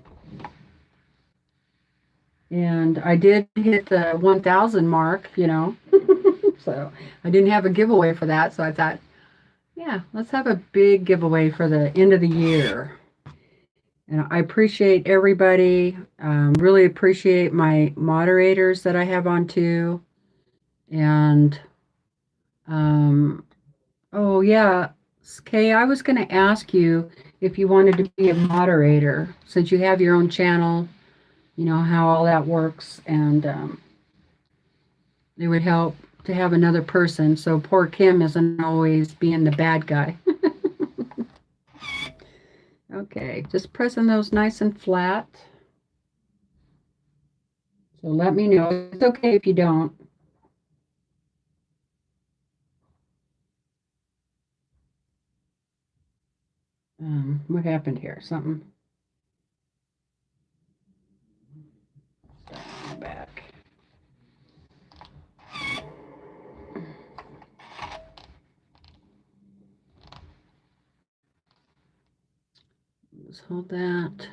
and I did hit the 1,000 mark, So I didn't have a giveaway for that. So I thought, yeah, let's have a big giveaway for the end of the year. And I appreciate everybody. Really appreciate my moderators that I have on too. And, oh yeah, Kay, I was going to ask you if you wanted to be a moderator since you have your own channel, how all that works. And it would help to have another person. So poor Kim isn't always being the bad guy. Okay, just pressing those nice and flat. So let me know. It's okay if you don't. What happened here? Something. Back. Let's hold that.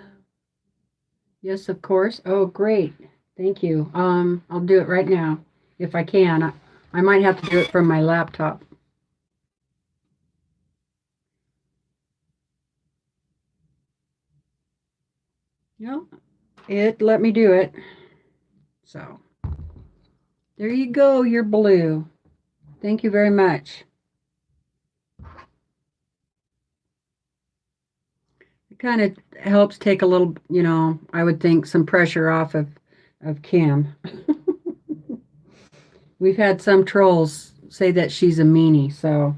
Yes, of course. Oh, great. Thank you. I'll do it right now if I can. I might have to do it from my laptop. No, it let me do it. So there you go. You're blue. Thank you very much. It kind of helps take a little, I would think some pressure off of Kim. We've had some trolls say that she's a meanie, so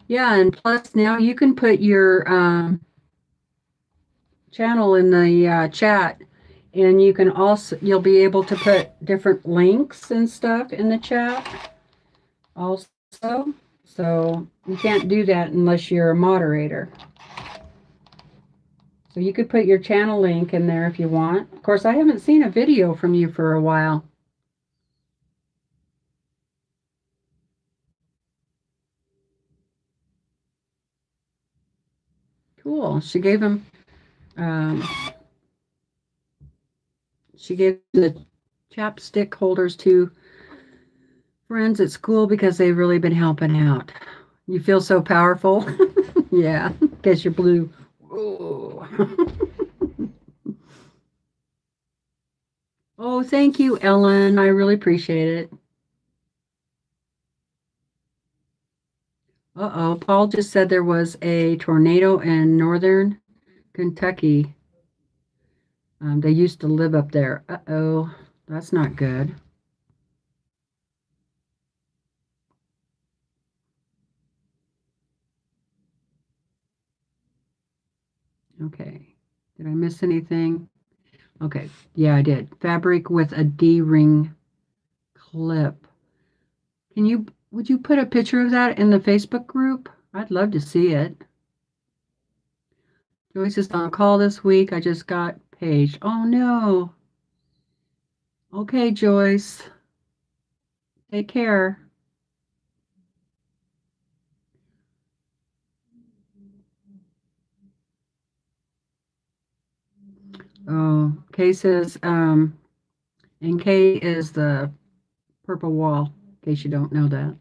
yeah, and plus now you can put your channel in the chat, and you'll be able to put different links and stuff in the chat also. So you can't do that unless you're a moderator. So you could put your channel link in there if you want. Of course, I haven't seen a video from you for a while. Cool. She gave him, she gave the chapstick holders to friends at school because they've really been helping out. You feel so powerful? Yeah, guess you're blue. Oh. Oh, thank you, Ellen. I really appreciate it. Uh-oh, Paul just said there was a tornado in northern Kentucky. They used to live up there. Uh-oh, that's not good. Okay, did I miss anything? Okay, yeah, I did. Fabric with a D-ring clip. Would you put a picture of that in the Facebook group? I'd love to see it. Joyce is on call this week. I just got paged. Oh no. Okay, Joyce. Take care. Oh, Kay says, and Kay is the purple wall, in case you don't know that.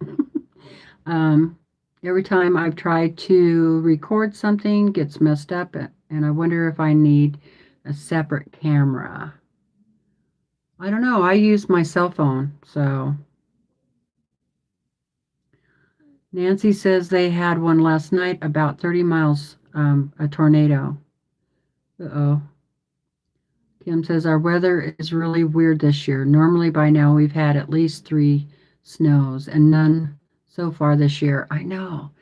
Every time I've tried to record something, gets messed up, and I wonder if I need a separate camera. I don't know. I use my cell phone, so. Nancy says they had one last night about 30 miles, a tornado. Uh-oh. Kim says our weather is really weird this year. Normally by now we've had at least 3 snows and none so far this year. I know.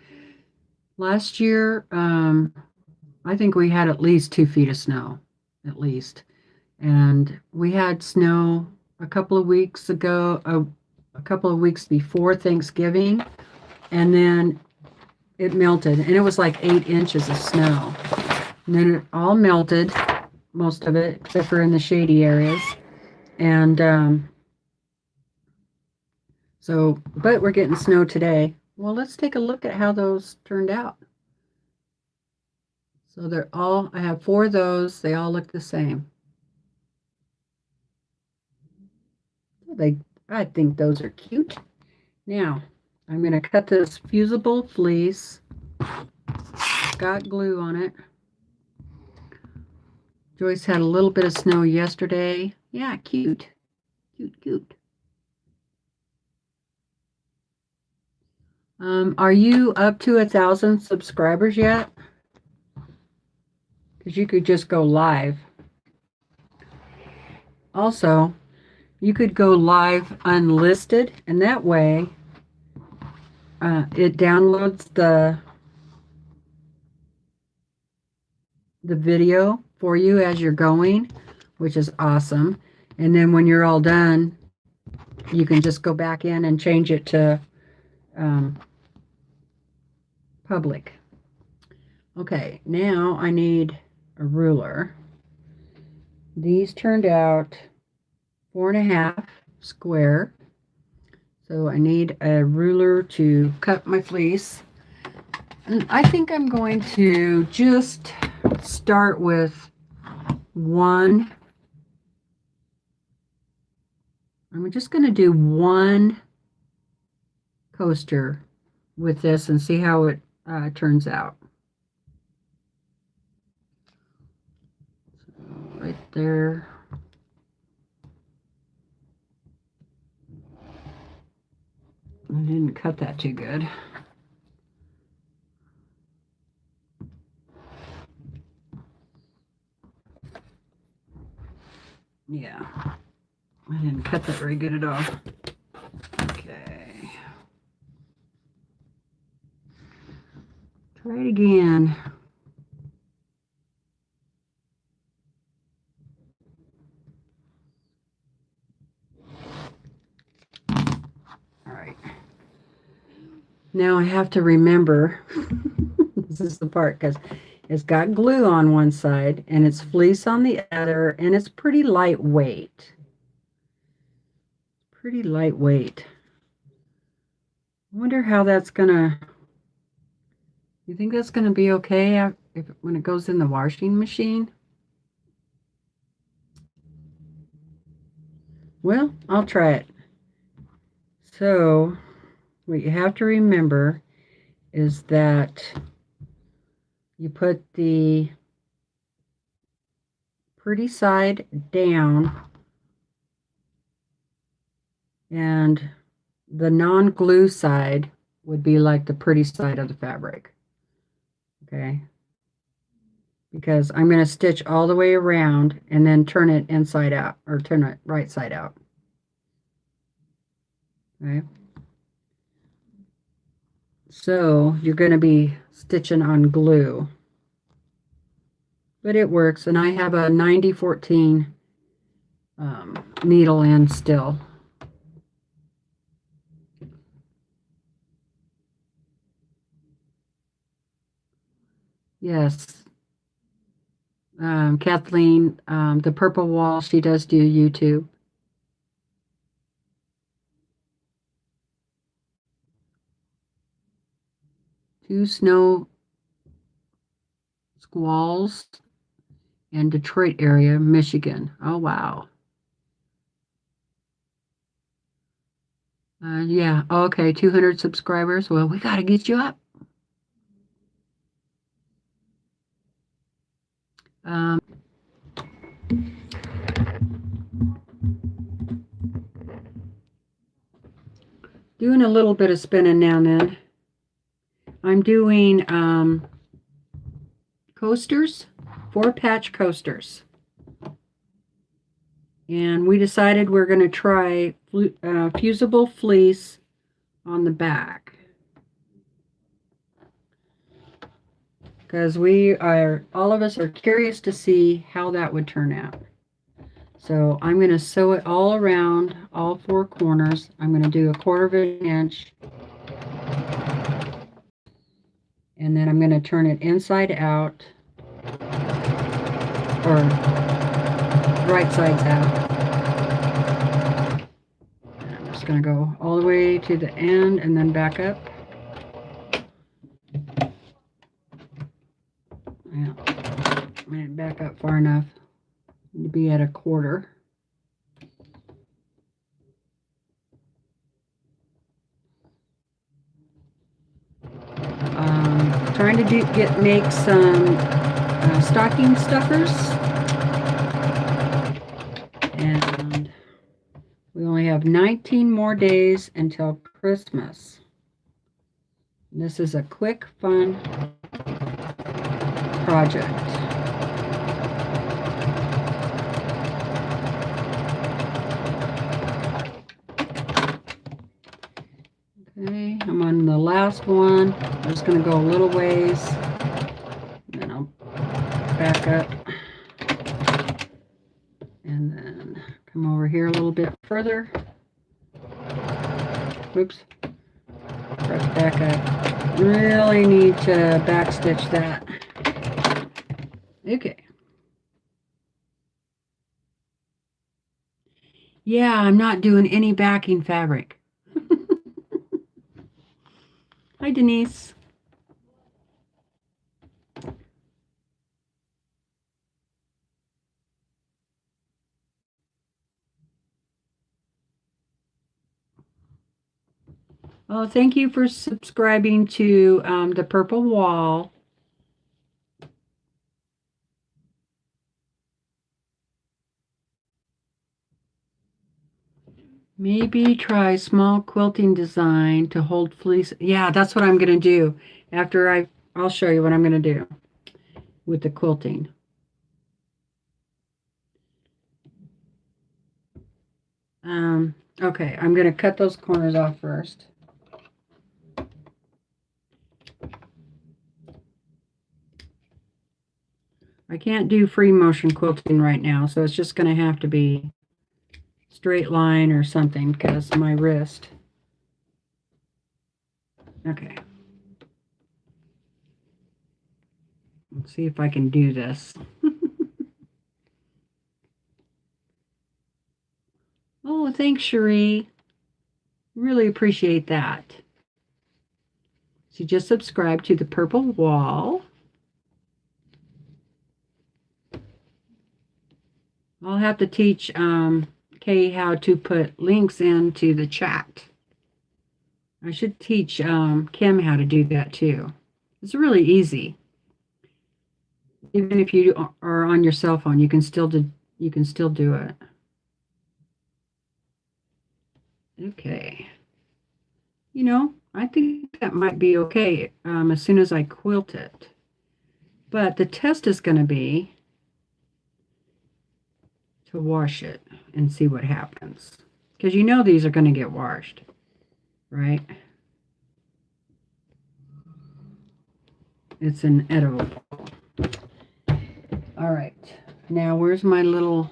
Last year, I think we had at least 2 feet of snow, at least. And we had snow a couple of weeks ago, a couple of weeks before Thanksgiving, and then it melted, and it was like 8 inches of snow. And then it all melted, most of it, except for in the shady areas. And but we're getting snow today. Well, let's take a look at how those turned out. So I have 4 of those. They all look the same. I think those are cute. Now, I'm going to cut this fusible fleece. Got glue on it. Joyce had a little bit of snow yesterday. Yeah, cute. Cute, cute. Are you up to 1,000 subscribers yet? Because you could just go live. Also, you could go live unlisted, and that way it downloads the video for you as you're going, which is awesome. And then when you're all done, you can just go back in and change it to public. Okay, now I need a ruler. These turned out 4.5 square. So I need a ruler to cut my fleece. And I think I'm going to just start with one. I'm just going to do one coaster with this and see how it turns out. So right there. I didn't cut that too good. Yeah, I didn't cut that very good at all. Okay. Try it again. All right. Now I have to remember, this is the part, because it's got glue on one side and it's fleece on the other, and it's pretty lightweight. Pretty lightweight. I wonder how that's gonna, you think that's gonna be okay when it goes in the washing machine? Well, I'll try it. So, what you have to remember is that you put the pretty side down and the non-glue side would be like the pretty side of the fabric. Okay? Because I'm going to stitch all the way around and then turn it inside out, or turn it right side out. Okay? So you're going to be stitching on glue. But it works, and I have a 90-14 needle in still. Yes. Kathleen, the purple wall, she does do YouTube. Two snow squalls in Detroit area, Michigan. Oh, wow. Yeah, okay, 200 subscribers. Well, we got to get you up. Doing a little bit of spinning now and then. I'm doing coasters, 4-patch coasters. And we decided we're going to try fusible fleece on the back. Because all of us are curious to see how that would turn out. So I'm going to sew it all around, all 4 corners. I'm going to do 1/4 of an inch. And then I'm going to turn it inside out, or right sides out. And I'm just going to go all the way to the end and then back up. Yeah, I didn't back up far enough to be at 1/4. Trying to make some stocking stuffers, and we only have 19 more days until Christmas. This is a quick, fun project. Okay, I'm on the last one. I'm just going to go a little ways, and then I'll back up, and then come over here a little bit further. Oops. Press back up. Really need to backstitch that. Okay. Yeah, I'm not doing any backing fabric. Hi, Denise. Oh, thank you for subscribing to the Purple Wall. Maybe try small quilting design to hold fleece. Yeah, that's what I'm going to do. After I'll show you what I'm going to do with the quilting. Okay, I'm going to cut those corners off first. I can't do free motion quilting right now, so it's just going to have to be straight line or something because of my wrist. Okay. Let's see if I can do this. Oh, thanks, Cherie. Really appreciate that. So just subscribe to the Purple Wall. I'll have to teach Kay how to put links into the chat. I should teach Kim how to do that too. It's really easy. Even if you are on your cell phone, you can still do it. Okay. You know, I think that might be okay as soon as I quilt it. But the test is going to be to wash it and see what happens. Because you know these are going to get washed, right? It's inedible. All right. Now, where's my little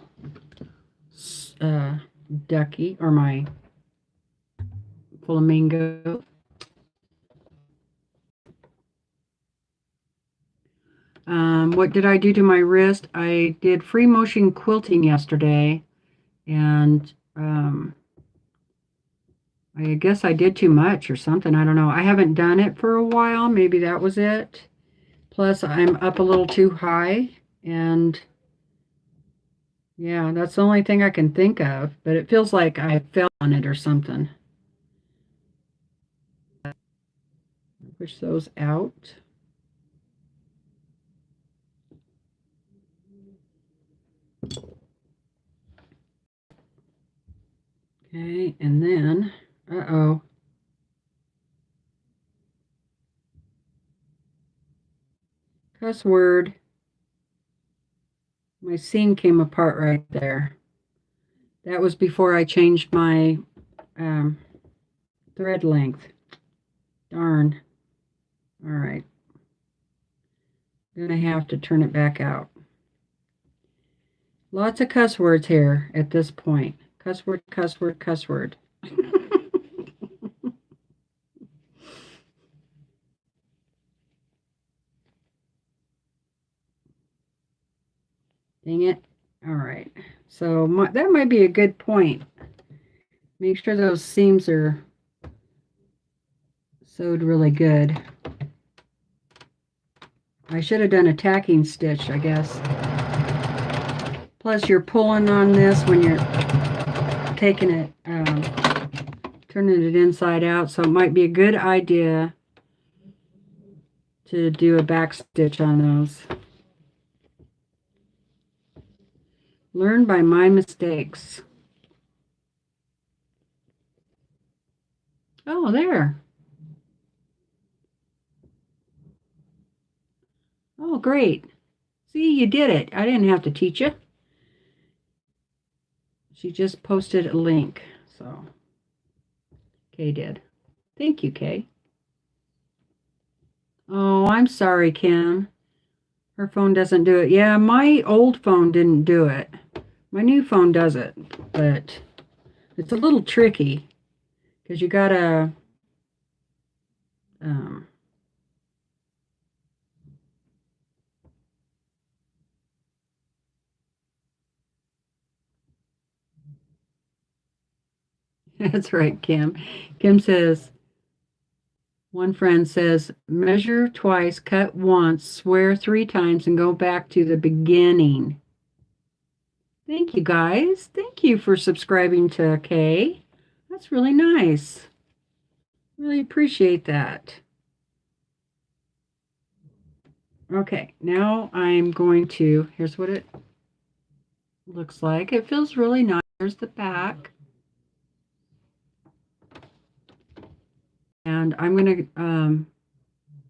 ducky or my flamingo? What did I do to my wrist? I did free motion quilting yesterday, and I guess I did too much or something. I don't know. I haven't done it for a while. Maybe that was it. Plus, I'm up a little too high, and yeah, that's the only thing I can think of. But it feels like I fell on it or something. Push those out. Okay, and then, uh-oh. Cuss word. My seam came apart right there. That was before I changed my thread length. Darn. All right. Gonna have to turn it back out. Lots of cuss words here at this point. Cuss word, cuss word, cuss word. Dang it. All right. So that might be a good point. Make sure those seams are sewed really good. I should have done a tacking stitch, I guess. Plus, you're pulling on this when you're taking it, turning it inside out. So it might be a good idea to do a back stitch on those. Learn by my mistakes. Oh, there. Oh, great. See, you did it. I didn't have to teach you. She just posted a link, so Kay did. Thank you, Kay. Oh, I'm sorry, Kim. Her phone doesn't do it. Yeah, my old phone didn't do it. My new phone does it, but it's a little tricky because you gotta that's right, Kim. Kim says, one friend says, measure twice, cut once, swear 3 times, and go back to the beginning. Thank you, guys. Thank you for subscribing to Kay. That's really nice. Really appreciate that. Okay, now I'm going to, here's what it looks like. It feels really nice. There's the back. And I'm going to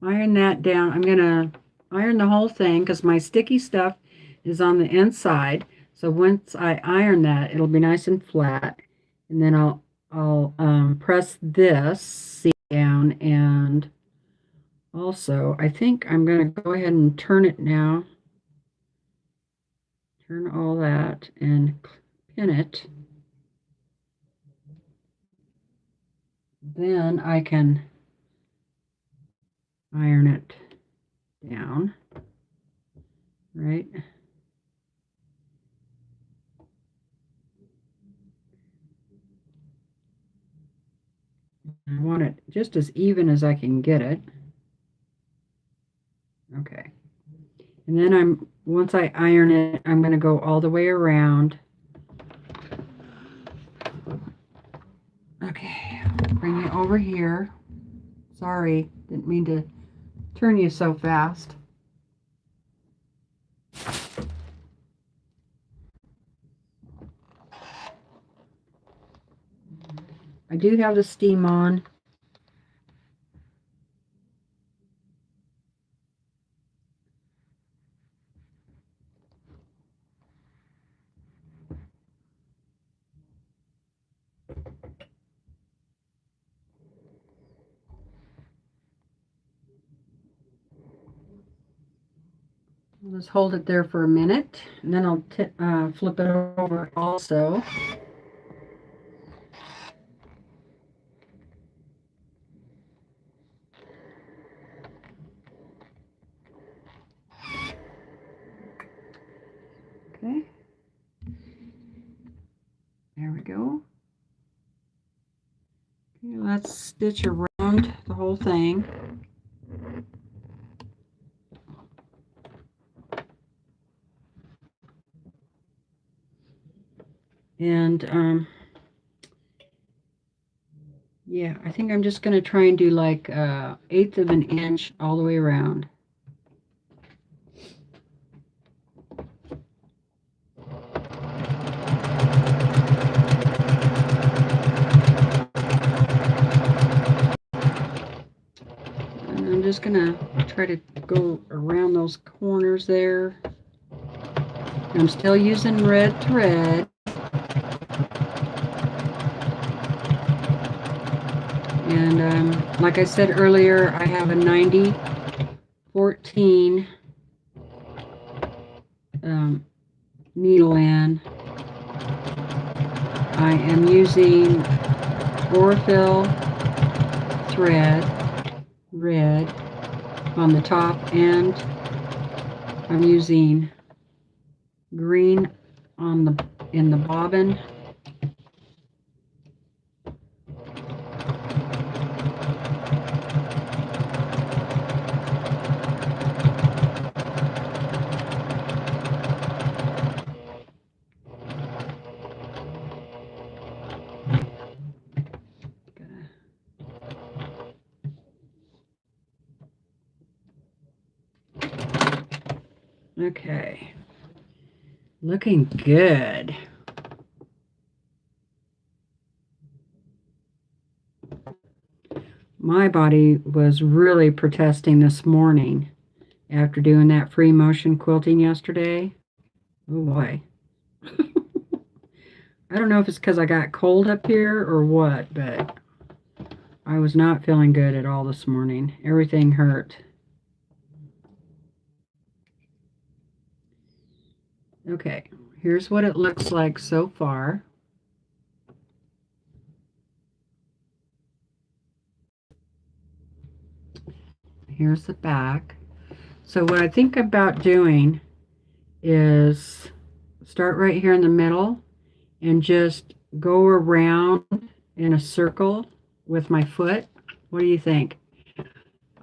iron that down. I'm going to iron the whole thing because my sticky stuff is on the inside. So once I iron that, it'll be nice and flat. And then I'll press this seam down, and also I think I'm going to go ahead and turn it now. Turn all that and pin it. Then I can iron it down, right? I want it just as even as I can get it. Okay. And then once I iron it, I'm going to go all the way around. Okay, bring you over here. Sorry, didn't mean to turn you so fast. I do have the steam on. I'll just hold it there for a minute, and then I'll flip it over also. Okay. There we go. Okay, let's stitch around the whole thing. And yeah, I think I'm just going to try and do like 1/8 of an inch all the way around. And I'm just going to try to go around those corners there. I'm still using red thread. And like I said earlier, I have a 90-14 needle in. I am using Orfill thread, red, on the top, and I'm using green in the bobbin. Okay, looking good. My body was really protesting this morning after doing that free motion quilting yesterday. Oh boy. I don't know if it's because I got cold up here or what, but I was not feeling good at all this morning. Everything hurt. Okay, here's what it looks like so far. Here's the back. So what I think about doing is start right here in the middle and just go around in a circle with my foot. What do you think?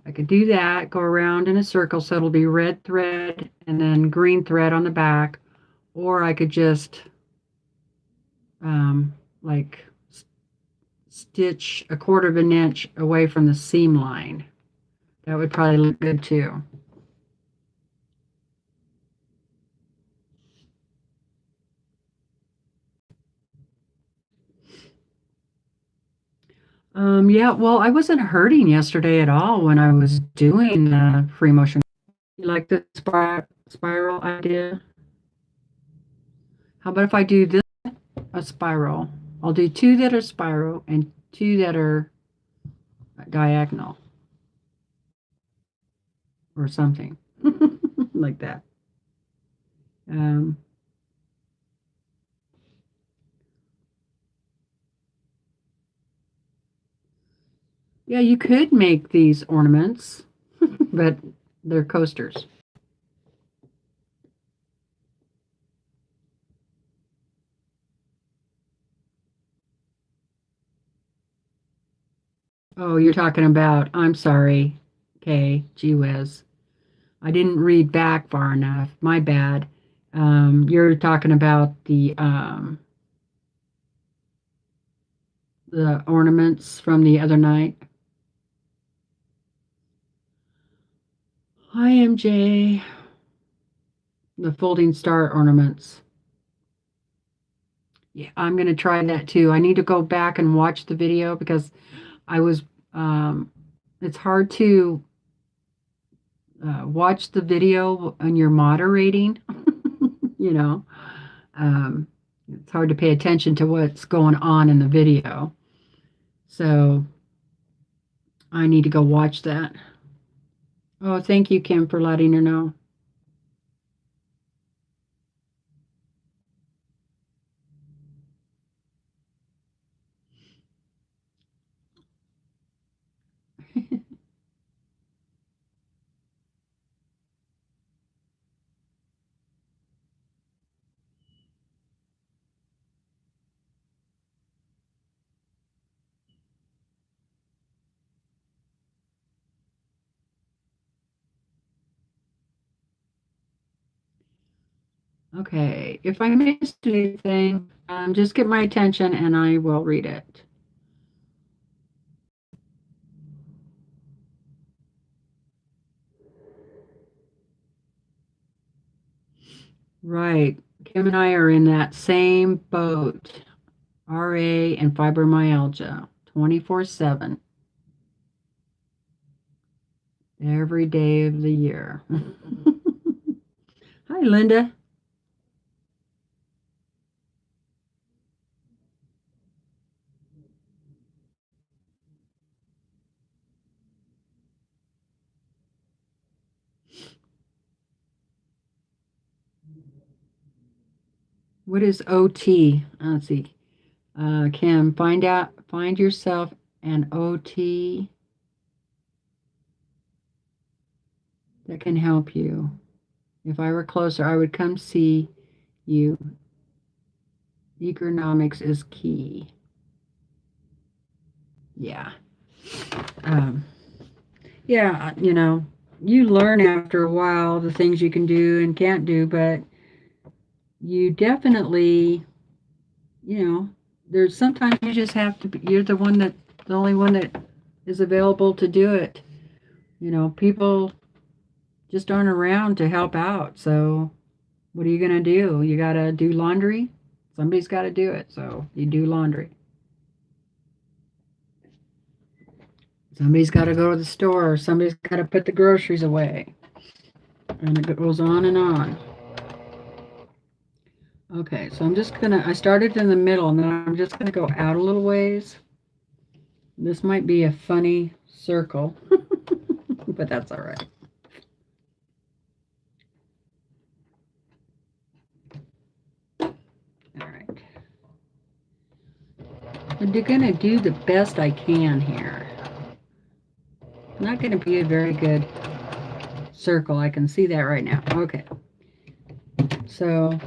I could do that, go around in a circle, so it'll be red thread and then green thread on the back, or I could just like stitch 1/4 of an inch away from the seam line. That would probably look good too. Yeah, well, I wasn't hurting yesterday at all when I was doing the free motion. You like the spiral idea? How about if I do this, a spiral? I'll do 2 that are spiral and 2 that are diagonal or something like that. Yeah, you could make these ornaments. but they're coasters. Oh, you're talking about, I'm sorry, okay, gee whiz. I didn't read back far enough. My bad. You're talking about the ornaments from the other night. Hi, MJ. The folding star ornaments. Yeah, I'm going to try that too. I need to go back and watch the video because I was, it's hard to watch the video when you're moderating, you know. It's hard to pay attention to what's going on in the video. So I need to go watch that. Oh, thank you, Kim, for letting her know. Okay, if I missed anything, just get my attention and I will read it. Right. Kim and I are in that same boat. RA and fibromyalgia, 24/7. Every day of the year. Hi, Linda. What is OT? Let's see. Kim, find yourself an OT that can help you. If I were closer, I would come see you. Economics is key. Yeah. Yeah, you learn after a while the things you can do and can't do, but you definitely, there's sometimes you just have to be, you're the only one that is available to do it. People just aren't around to help out. So what are you going to do? You got to do laundry? Somebody's got to do it. So you do laundry. Somebody's got to go to the store. Somebody's got to put the groceries away. And it goes on and on. Okay, so I started in the middle, and then I'm just going to go out a little ways. This might be a funny circle, but that's all right. All right. I'm going to do the best I can here. Not going to be a very good circle. I can see that right now. Okay. So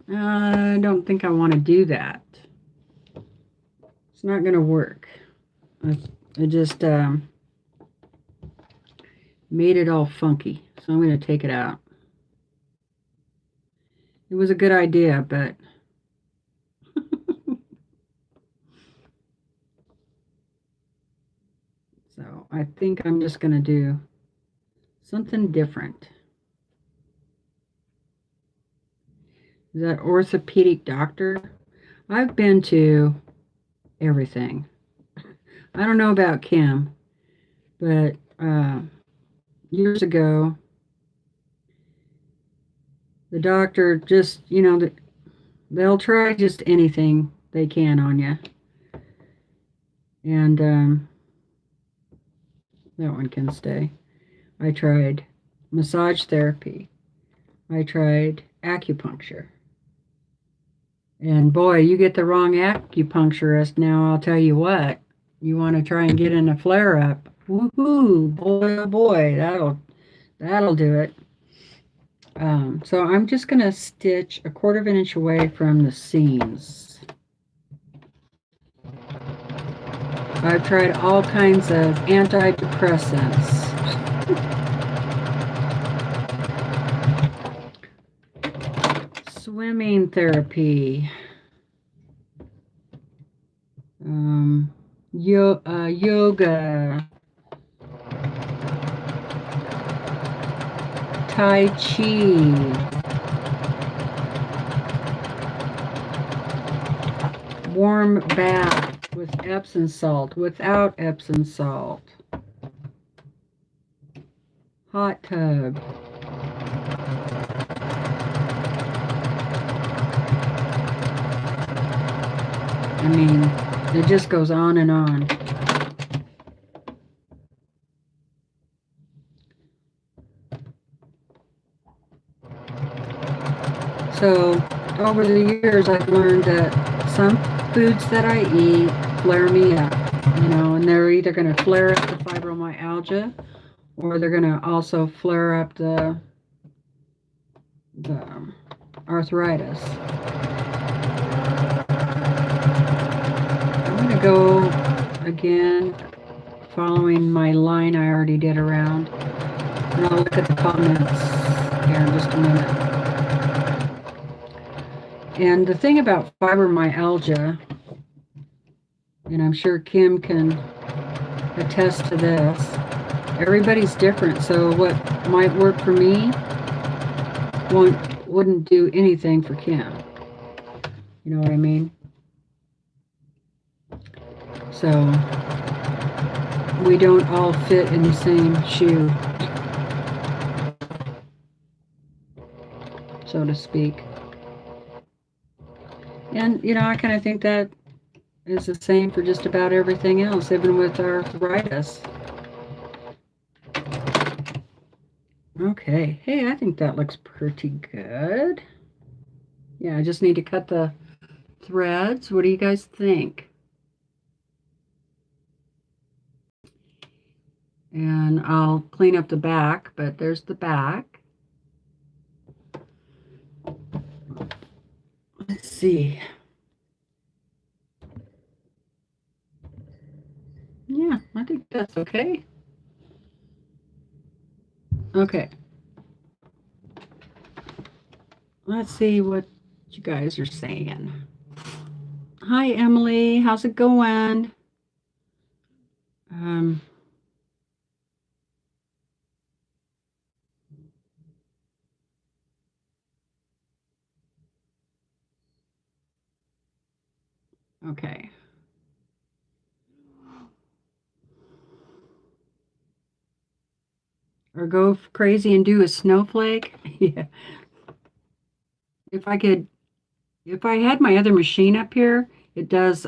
I don't think I want to do that. It's not going to work. I just made it all funky. So I'm going to take it out. It was a good idea, but so I think I'm just going to do something different. Is that orthopedic doctor? I've been to everything. I don't know about Kim, but years ago, the doctor just, they'll try just anything they can on you. And that one can stay. I tried massage therapy. I tried acupuncture. And boy, you get the wrong acupuncturist now, I'll tell you what. you want to try and get in a flare up. Woohoo! Boy, oh boy, that'll do it. So I'm just going to stitch 1/4 of an inch away from the seams. I've tried all kinds of antidepressants. Swimming therapy. Yoga. Tai Chi. Warm bath with Epsom salt, without Epsom salt. Hot tub. I mean, it just goes on and on. So, over the years, I've learned that some foods that I eat flare me up, you know, and they're either going to flare up the fibromyalgia or they're going to also flare up the arthritis. I'm going to go again, following my line I already did around, and I'll look at the comments here in just a minute. And the thing about fibromyalgia, and I'm sure Kim can attest to this, everybody's different. So what might work for me wouldn't do anything for Kim. You know what I mean? So we don't all fit in the same shoe, so to speak. And, you know, I kind of think that is the same for just about everything else, even with arthritis. Okay. Hey, I think that looks pretty good. Yeah, I just need to cut the threads. What do you guys think? And I'll clean up the back, but there's the back. Let's see. Yeah, I think that's okay. Okay. Let's see what you guys are saying. Hi, Emily. How's it going? Okay. Or go crazy and do a snowflake? Yeah. If I had my other machine up here, it does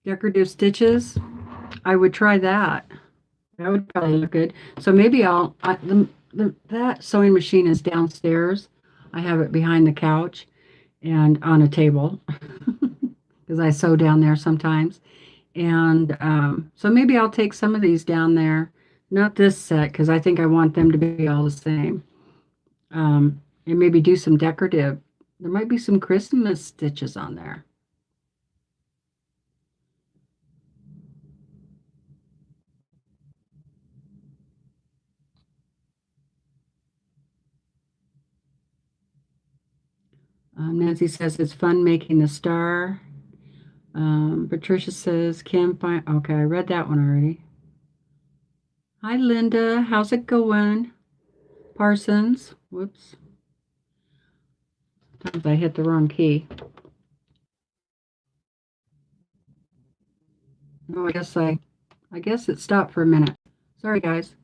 decorative stitches. I would try that. That would probably look good. So maybe that sewing machine is downstairs. I have it behind the couch and on a table because I sew down there sometimes. And so maybe I'll take some of these down there. Not this set because I think I want them to be all the same. And maybe do some decorative. There might be some Christmas stitches on there. Nancy says it's fun making the star. Patricia says, Kim, fine. Okay, I read that one already. Hi, Linda. How's it going? Parsons. Whoops. Sometimes I hit the wrong key. Oh, I guess it stopped for a minute. Sorry, guys.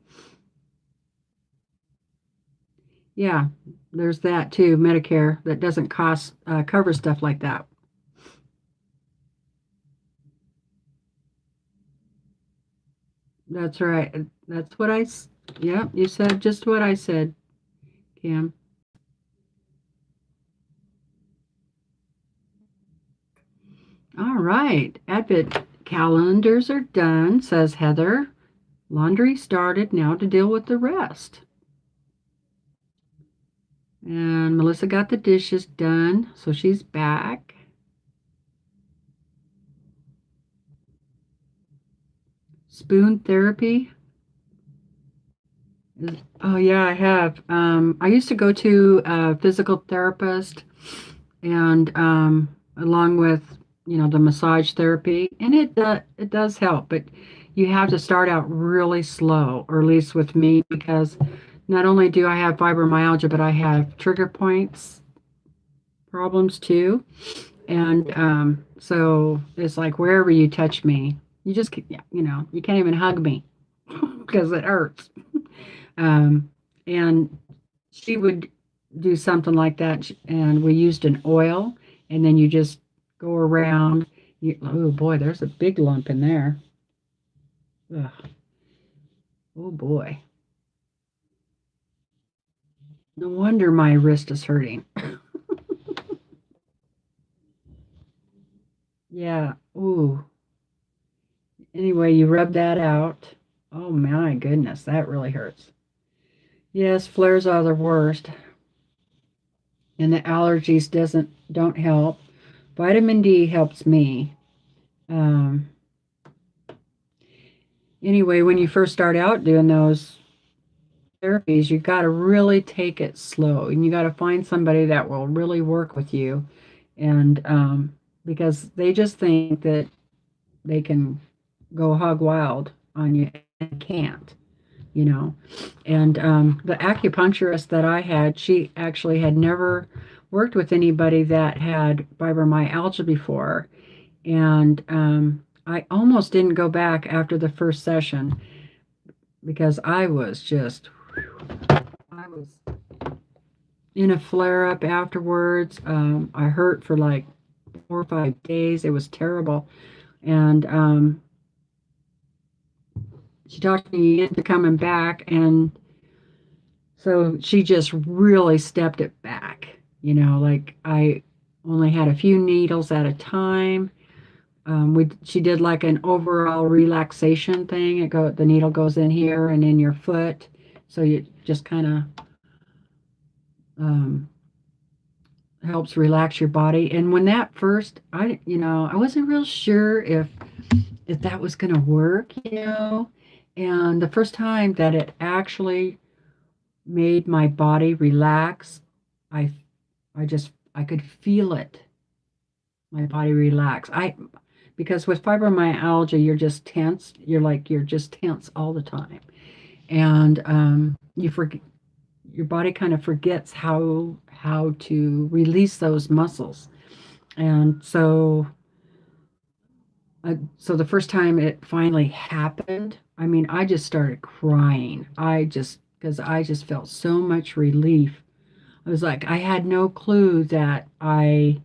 Yeah, there's that too. Medicare that doesn't cover stuff like that. That's right. That's what yep, you said just what I said, Kim. All right. Advent calendars are done, says Heather. Laundry started, now to deal with the rest. And Melissa got the dishes done, so she's back. Spoon therapy. Oh yeah, I have. I used to go to a physical therapist, and along with the massage therapy, and it does help, but you have to start out really slow, or at least with me, because not only do I have fibromyalgia, but I have trigger points problems too, and so it's like wherever you touch me, you just you can't even hug me because it hurts. And she would do something like that, and we used an oil, and then you just go around. Oh boy, there's a big lump in there. Ugh. Oh boy. No wonder my wrist is hurting. Yeah. Ooh. Anyway, you rub that out. Oh my goodness, that really hurts. Yes, flares are the worst, and the allergies don't help. Vitamin D helps me. Um, anyway, when you first start out doing those therapies, you got to really take it slow, and you got to find somebody that will really work with you, and because they just think that they can go hog wild on you and can't, you know. And the acupuncturist that I had, she actually had never worked with anybody that had fibromyalgia before, and I almost didn't go back after the first session because I was just, I was in a flare up afterwards. I hurt for like 4 or 5 days. It was terrible. And she talked me into coming back. And so she just really stepped it back. Like I only had a few needles at a time. She did like an overall relaxation thing. The needle goes in here and in your foot, so you just kind of um, helps relax your body. And when that first, I wasn't real sure if that was going to work. And the first time that it actually made my body relax, I I could feel it, my body relax. Because with fibromyalgia, you're just tense. You're just tense all the time, and you forget, your body kind of forgets how to release those muscles. And so the first time it finally happened, I mean, I just started crying. Because I just felt so much relief. I was like, I had no clue that had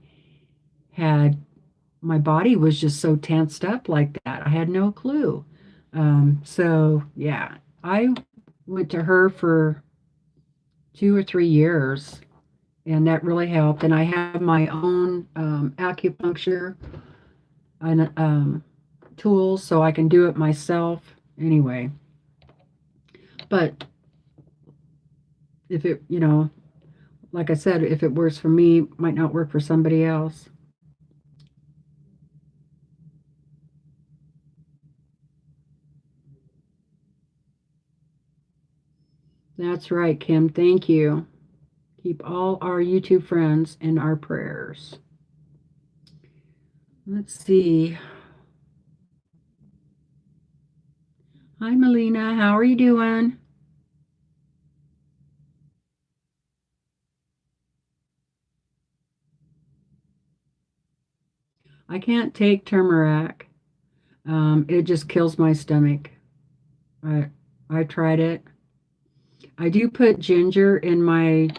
my body was just so tensed up like that. I had no clue. So yeah, I went to her for 2 or 3 years, and that really helped. And I have my own acupuncture and tools, so I can do it myself. Anyway, but if it, like I said, if it works for me, it might not work for somebody else. That's right, Kim. Thank you. Keep all our YouTube friends in our prayers. Let's see. Hi, Melina. How are you doing? I can't take turmeric. It just kills my stomach. I I tried it. I do put ginger in my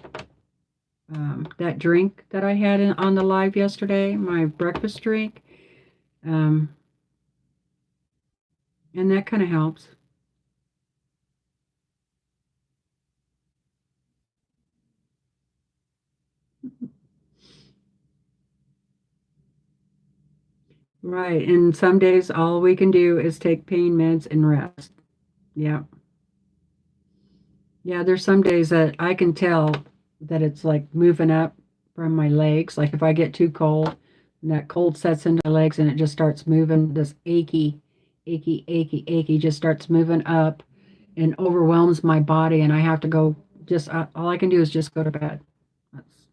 that drink that I had on the live yesterday, my breakfast drink, um, and that kind of helps. Right. And some days all we can do is take pain meds and rest. Yeah. Yeah, there's some days that I can tell that it's like moving up from my legs. Like if I get too cold and that cold sets into my legs and it just starts moving, this achy, just starts moving up and overwhelms my body. And I have to go just, all I can do is just go to bed. That's,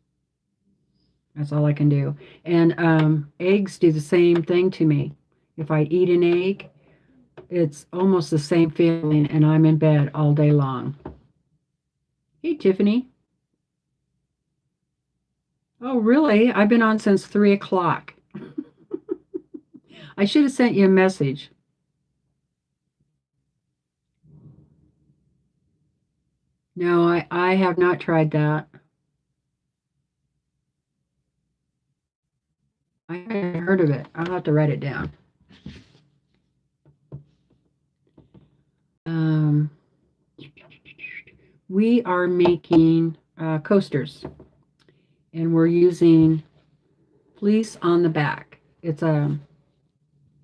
that's all I can do. And eggs do the same thing to me. If I eat an egg, it's almost the same feeling and I'm in bed all day long. Hey, Tiffany. Oh, really? I've been on since 3 o'clock. I should have sent you a message. No, I have not tried that. I haven't heard of it. I'll have to write it down. Um, we are making coasters, and we're using fleece on the back. It's a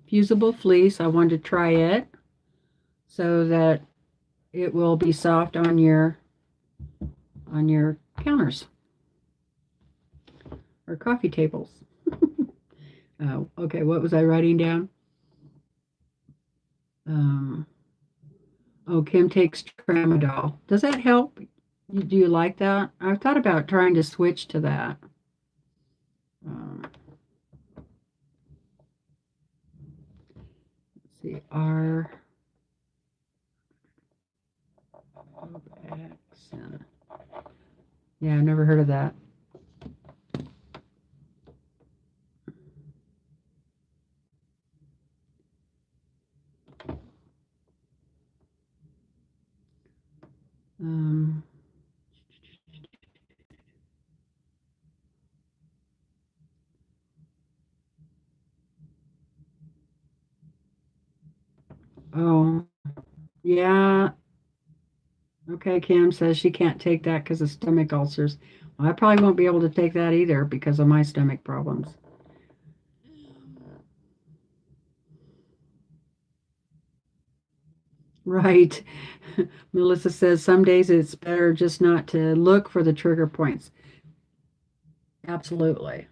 fusible fleece. I wanted to try it so that it will be soft on your counters or coffee tables. Okay, what was I writing down? Um, oh, Kim takes tramadol. Does that help? Do you like that? I've thought about trying to switch to that. Let's see, R X. Yeah, I've never heard of that. Um, oh, yeah. Okay, Kim says she can't take that because of stomach ulcers. Well, I probably won't be able to take that either because of my stomach problems. Right. Melissa says some days it's better just not to look for the trigger points. Absolutely.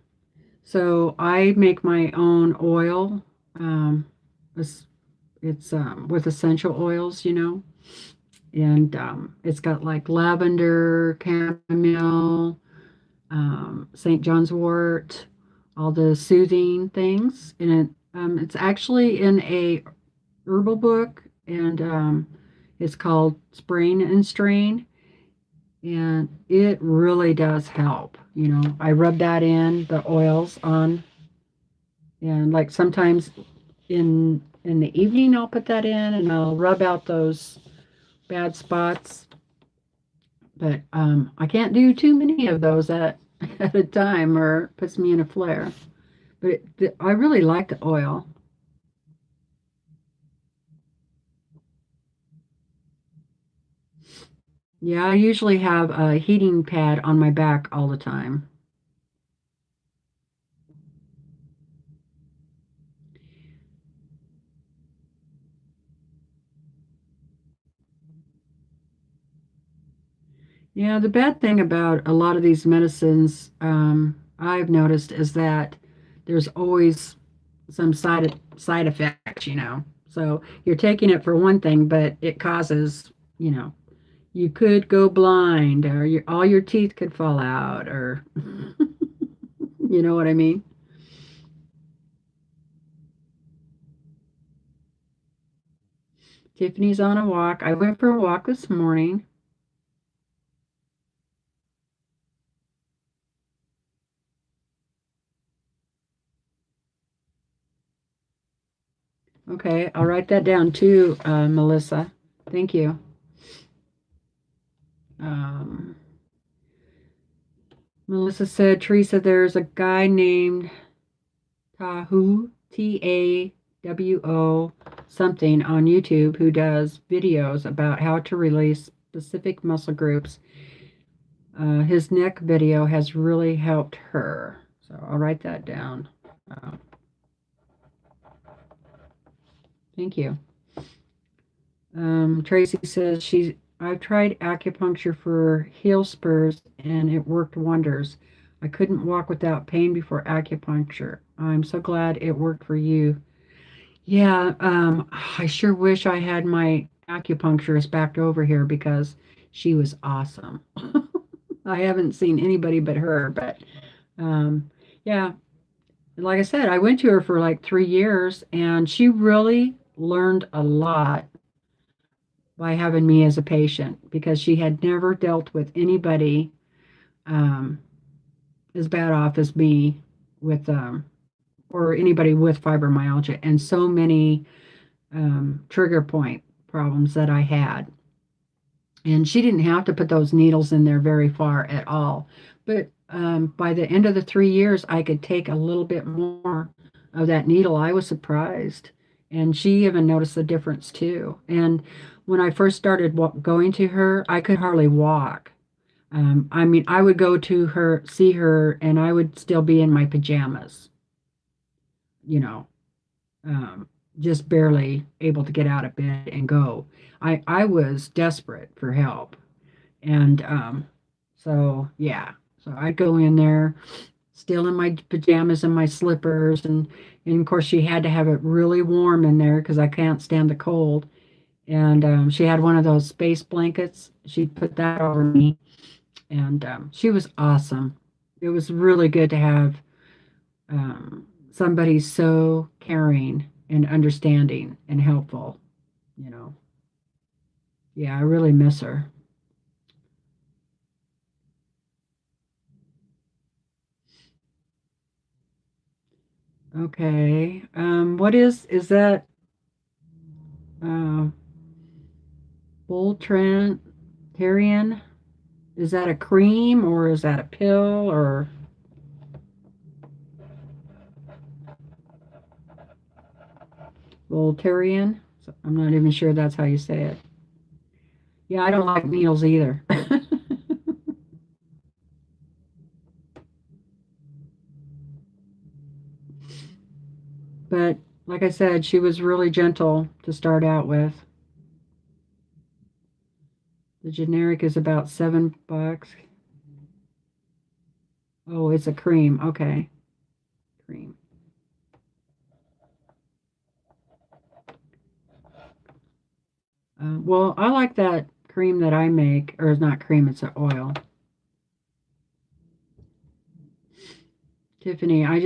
So I make my own oil. It's, it's with essential oils, and it's got like lavender, chamomile, St. John's wort, all the soothing things. And it's actually in a herbal book, and it's called Sprain and Strain, and it really does help. I rub that in the oils on, and like sometimes in the evening I'll put that in and I'll rub out those bad spots. But I can't do too many of those at at a time, or it puts me in a flare. But I really like the oil. Yeah, I usually have a heating pad on my back all the time. Yeah, the bad thing about a lot of these medicines, I've noticed, is that there's always some side effects. So you're taking it for one thing, but it causes, you could go blind, or all your teeth could fall out, or you know what I mean? Tiffany's on a walk. I went for a walk this morning. Okay, I'll write that down too, Melissa. Thank you. Um, Melissa said, Teresa, there's a guy named Tahu, Tawo something on YouTube who does videos about how to release specific muscle groups. His neck video has really helped her. So I'll write that down. Uh, Thank you. Tracy says I've tried acupuncture for heel spurs and it worked wonders. I couldn't walk without pain before acupuncture. I'm so glad it worked for you. Yeah, I sure wish I had my acupuncturist back over here because she was awesome. I haven't seen anybody but her, but um, yeah, like I said, I went to her for like 3 years and she really learned a lot by having me as a patient because she had never dealt with anybody um, as bad off as me with, or anybody with fibromyalgia and so many trigger point problems that I had. And she didn't have to put those needles in there very far at all. But by the end of the 3 years, I could take a little bit more of that needle. I was surprised. And she even noticed the difference too. And when I first started going to her, I could hardly walk. I mean, I would go to her, see her, and I would still be in my pajamas, you know, um, just barely able to get out of bed and go. I was desperate for help. And so, yeah, so I'd go in there still in my pajamas and my slippers. And of course, she had to have it really warm in there because I can't stand the cold. And she had one of those space blankets. She'd put that over me. And she was awesome. It was really good to have somebody so caring and understanding and helpful, you know. Yeah, I really miss her. Okay. What is that uh Voltaren? Is that a cream or is that a pill or Voltaren? So I'm not even sure that's how you say it. Yeah, I don't like needles either. But like I said, she was really gentle to start out with. The generic is about $7. Oh, it's a cream. Okay. Cream. Well, I like that cream that I make, or it's not cream, it's an oil. Tiffany, I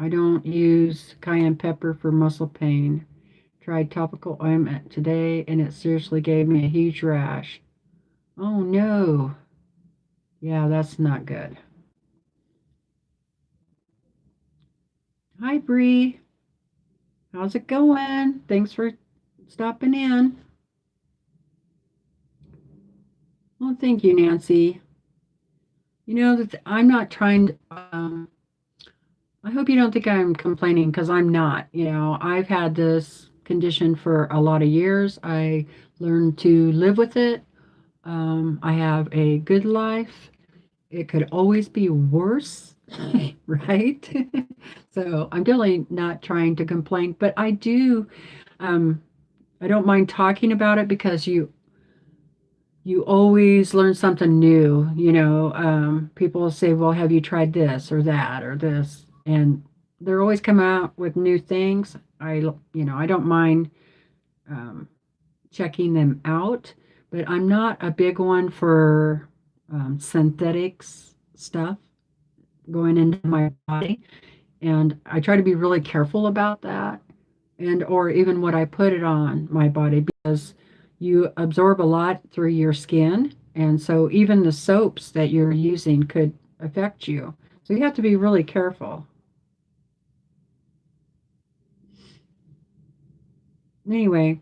don't use cayenne pepper for muscle pain. Tried topical ointment today and it seriously gave me a huge rash. Oh no. Yeah, that's not good. Hi Bree. How's it going? Thanks for stopping in. Well, thank you, Nancy. You know that I'm not trying to, I hope you don't think I'm complaining because I'm not. I've had this condition for a lot of years. I learned to live with it. I have a good life. It could always be worse, right? So I'm definitely not trying to complain, but um, I don't mind talking about it because you always learn something new. People will say, well, have you tried this or that or this? And they're always coming out with new things. I don't mind um, checking them out, but I'm not a big one for synthetics stuff going into my body. And I try to be really careful about that and or even what I put it on my body because you absorb a lot through your skin. And so even the soaps that you're using could affect you. So you have to be really careful. Anyway,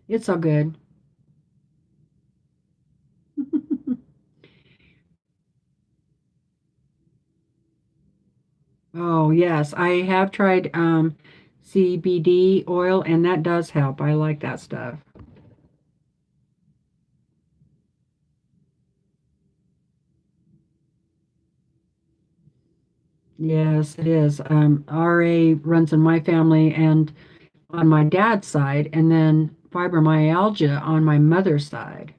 it's all good. Oh, yes, I have tried CBD oil and that does help. I like that stuff. Yes, it is. RA runs in my family, and on my dad's side, and then fibromyalgia on my mother's side.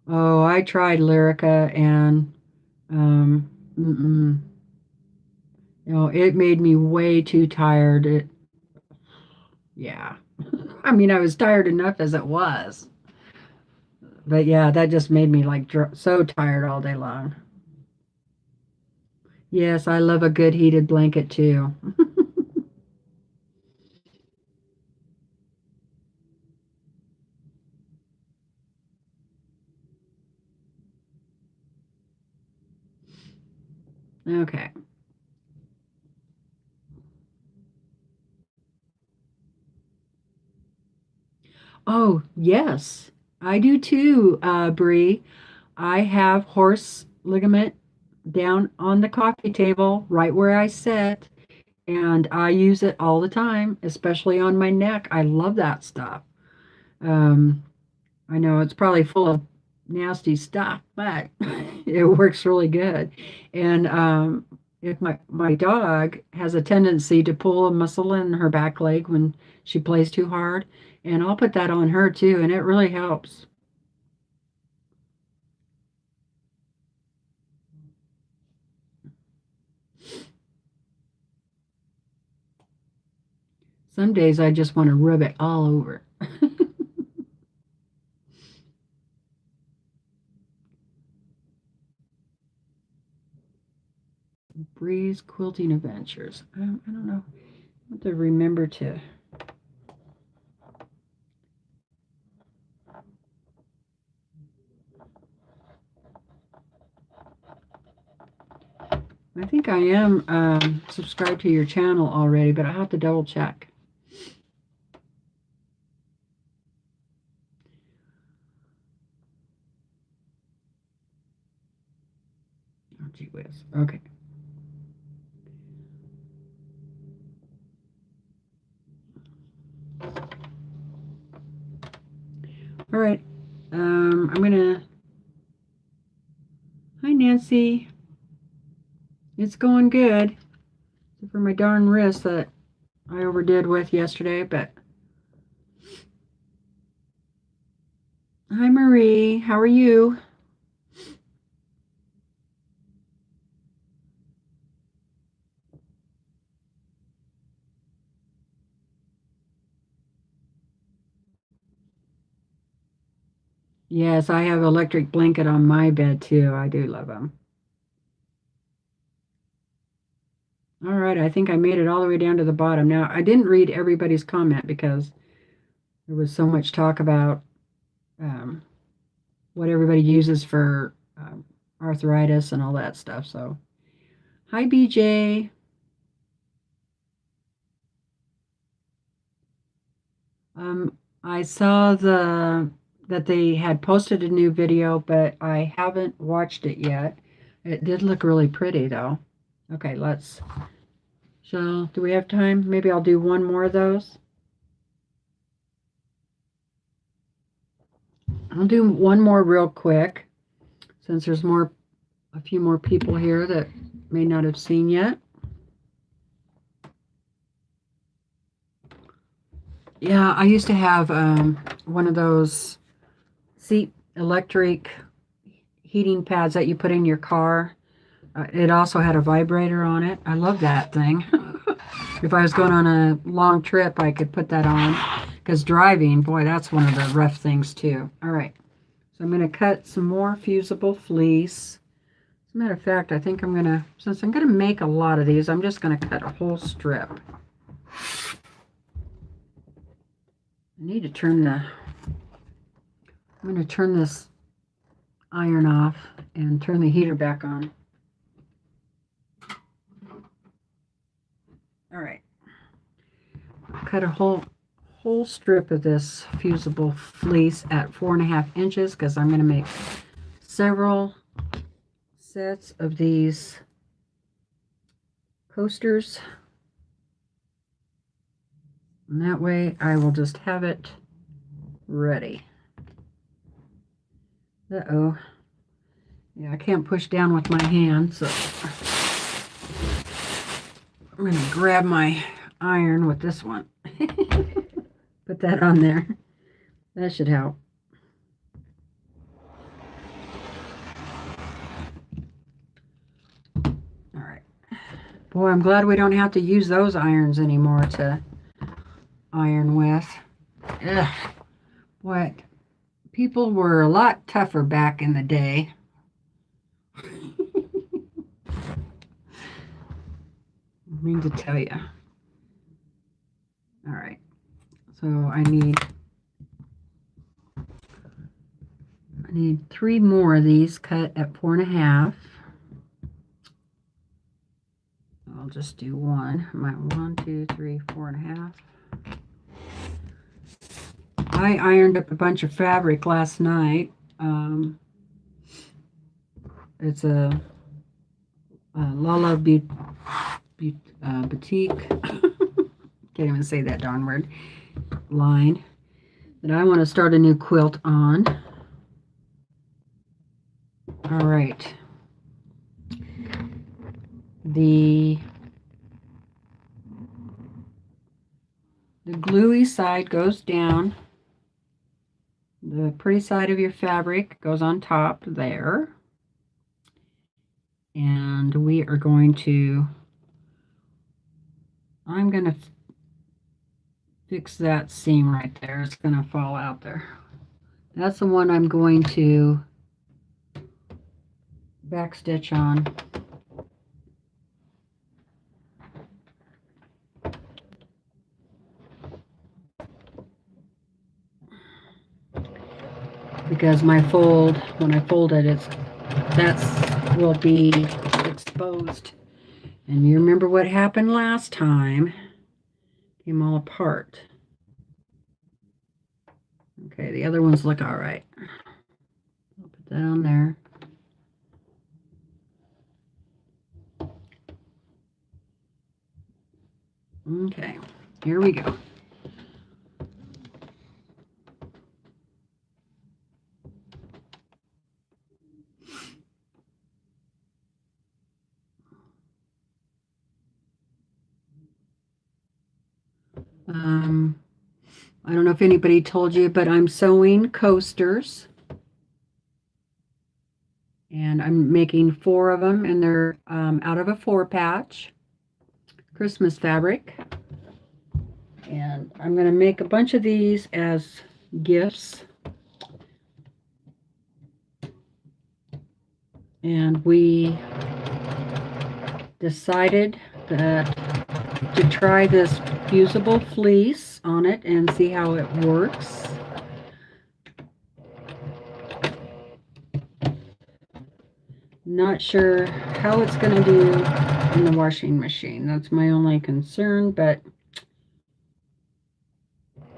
Oh, I tried Lyrica, and mm-mm. You know, it made me way too tired. Yeah. I mean, I was tired enough as it was. But yeah, that just made me like so tired all day long. Yes, I love a good heated blanket too. Okay. Oh, yes. I do too, Bree. I have horse ligament down on the coffee table right where I sit, and I use it all the time, especially on my neck. I love that stuff. Um, I know it's probably full of nasty stuff, but it works really good. And if my dog has a tendency to pull a muscle in her back leg when she plays too hard, and I'll put that on her too, and it really helps. Some days I just want to rub it all over. Breeze Quilting Adventures. I don't know. I have to remember to. I think I am subscribed to your channel already, but I have to double check. Oh, gee whiz. Okay. All right. I'm gonna. Hi, Nancy. It's going good. Except for my darn wrist that I overdid with yesterday, but. Hi, Marie. How are you? Yes, I have electric blanket on my bed too. I do love them. All right, I think I made it all the way down to the bottom. Now, I didn't read everybody's comment because there was so much talk about um, what everybody uses for arthritis and all that stuff. So, hi, BJ. I saw that they had posted a new video, but I haven't watched it yet. It did look really pretty, though. Okay, do we have time? Maybe I'll do one more of those. I'll do one more real quick since there's a few more people here that may not have seen yet. Yeah, I used to have one of those seat electric heating pads that you put in your car. It also had a vibrator on it. I love that thing. If I was going on a long trip, I could put that on. Because driving, boy, that's one of the rough things too. All right, so I'm going to cut some more fusible fleece. As a matter of fact, I think since I'm going to make a lot of these, I'm just going to cut a whole strip. I need to I'm going to turn this iron off and turn the heater back on. All right. Cut a whole strip of this fusible fleece at 4.5 inches because I'm going to make several sets of these coasters. And that way I will just have it ready. Uh-oh. Yeah, I can't push down with my hand, so I'm going to grab my iron with this one. Put that on there. That should help. All right. Boy, I'm glad we don't have to use those irons anymore to iron with. Ugh. What? People were a lot tougher back in the day. I mean to tell you. All right. So I need 3 more of these cut at 4.5. I'll just do one. My 1, 2, 3, 4.5. I ironed up a bunch of fabric last night. It's a Lala Boutique. Can't even say that darn word. Line that I want to start a new quilt on. All right. The gluey side goes down. The pretty side of your fabric goes on top there. And we are going to, I'm going to fix that seam right there. It's going to fall out there. That's the one I'm going to backstitch on. Because my fold, when I fold it, will be exposed. And you remember what happened last time? Came all apart. Okay, the other ones look all right. I'll put that on there. Okay, here we go. I don't know if anybody told you, but I'm sewing coasters. And I'm making 4 of them, and they're out of a 4-patch Christmas fabric. And I'm going to make a bunch of these as gifts. And we decided that to try this fusible fleece on it and see how it works. Not sure how it's going to do in the washing machine. That's my only concern, but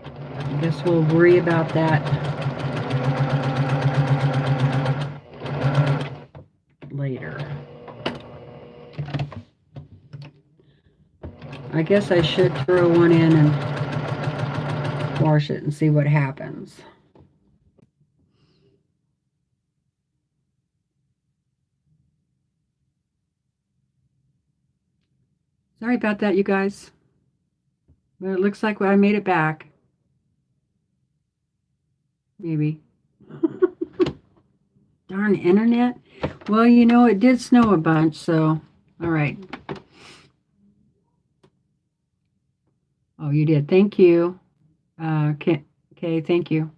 I guess we'll worry about that later. I guess I should throw one in and wash it and see what happens. Sorry about that, you guys. But it looks like I made it back. Maybe. Darn internet. Well, you know, it did snow a bunch, so all right. Oh, you did. Thank you. Okay, thank you.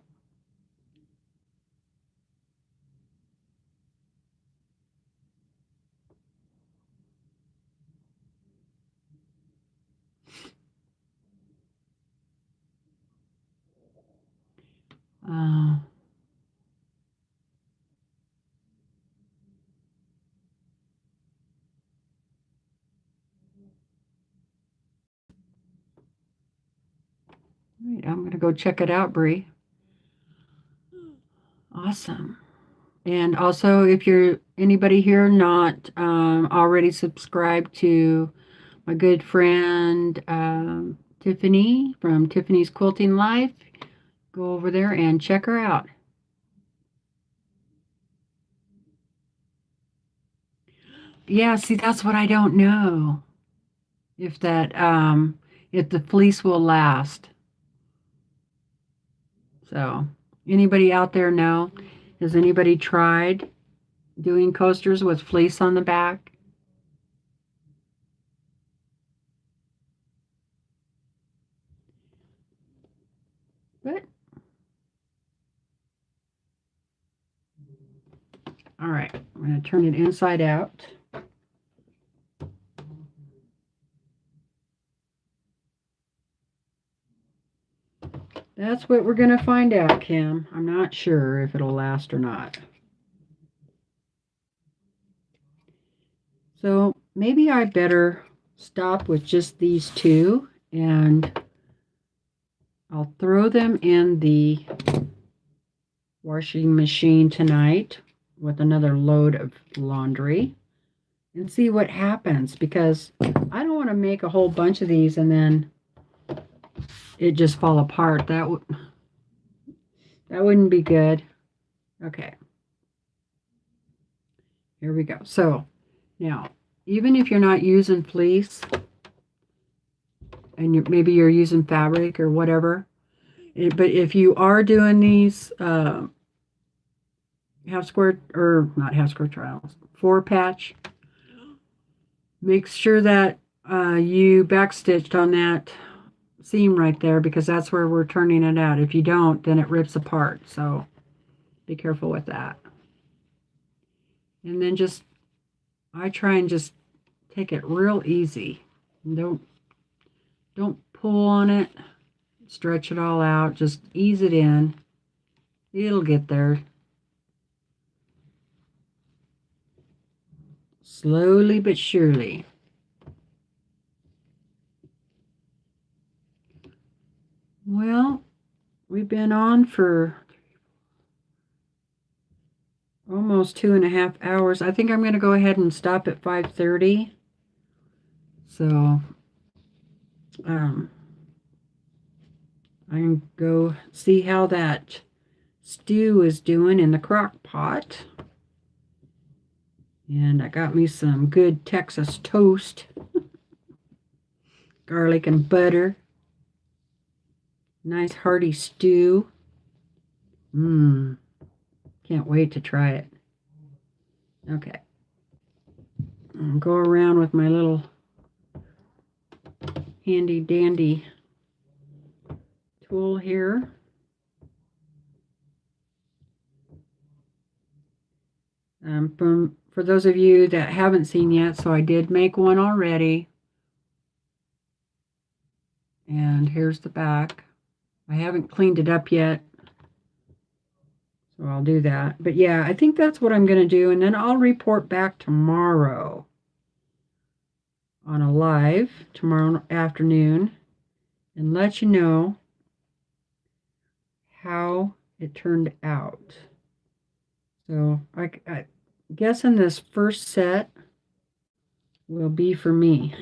Right, I'm going to go check it out, Bree. Awesome. And also, if you're anybody here not already subscribed to my good friend Tiffany from Tiffany's Quilting Life, go over there and check her out. Yeah, see, that's what I don't know. if if the fleece will last. So, anybody out there know? Has anybody tried doing coasters with fleece on the back? But all right, I'm going to turn it inside out. That's what we're going to find out, Kim. I'm not sure if it'll last or not. So maybe I better stop with just these two, and I'll throw them in the washing machine tonight with another load of laundry and see what happens, because I don't want to make a whole bunch of these and then it just fall apart. That wouldn't be good. Okay. Here we go. So now, even if you're not using fleece and maybe you're using fabric or whatever, but if you are doing these half square, or not half square trials, 4-patch, make sure that you backstitched on that seam right there, because that's where we're turning it out. If you don't, then it rips apart. So be careful with that. And then I try and just take it real easy. Don't pull on it, stretch it all out, just ease it in. It'll get there. Slowly but surely. Well, we've been on for almost 2.5 hours. I think I'm going to go ahead and stop at 5:30. So, I can go see how that stew is doing in the crock pot. And I got me some good Texas toast, garlic and butter. Nice hearty stew. Can't wait to try it. Okay. I'll go around with my little handy dandy tool here. For those of you that haven't seen yet, so I did make one already. And here's the back. I haven't cleaned it up yet, so I'll do that. But yeah, I think that's what I'm going to do, and then I'll report back tomorrow on a live tomorrow afternoon and let you know how it turned out. So I guessing this first set will be for me.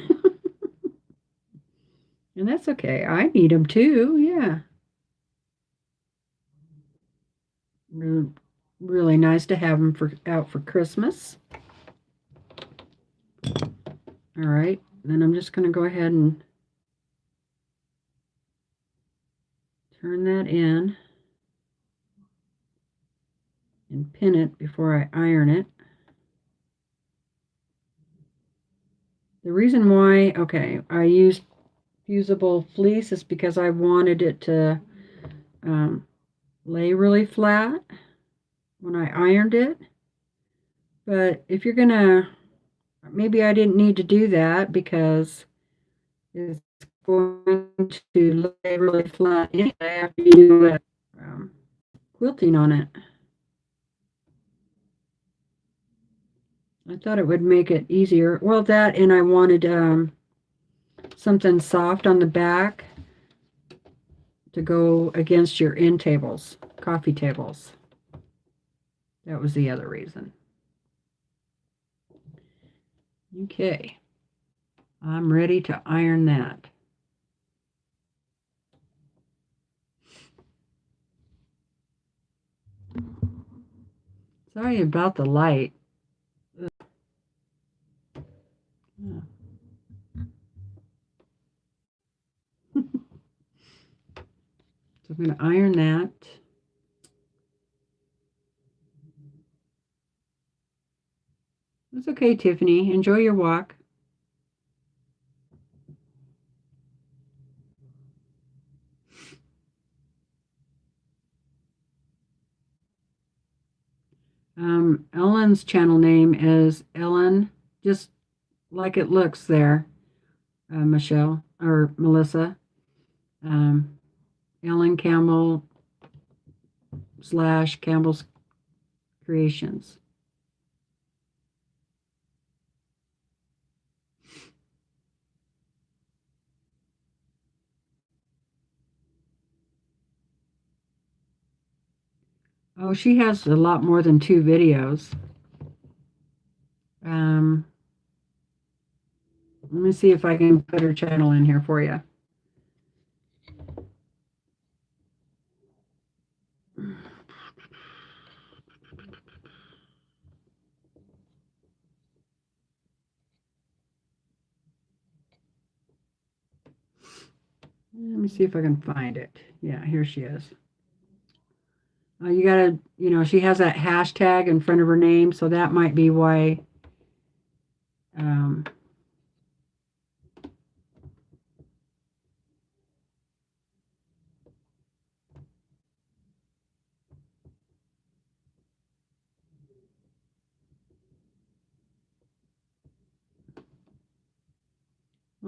And that's okay. I need them too. Yeah. Really nice to have them out for Christmas. All right. Then I'm just going to go ahead and turn that in and pin it before I iron it. The reason why, okay, I used fusible fleece is because I wanted it to lay really flat when I ironed it. But if you're gonna, maybe I didn't need to do that because it's going to lay really flat anyway after you do that quilting on it. I thought it would make it easier. Well, that, and I wanted something soft on the back to go against your end tables, coffee tables. That was the other reason. Okay, I'm ready to iron that. Sorry about the light. I'm going to iron that. It's okay, Tiffany. Enjoy your walk. Ellen's channel name is Ellen, just like it looks there, Michelle or Melissa. Ellen Campbell / Campbell's Creations. Oh, she has a lot more than 2 videos. Let me see if I can put her channel in here for you. Let me see if I can find it. Yeah, here she is. You gotta, she has that hashtag in front of her name, so that might be why.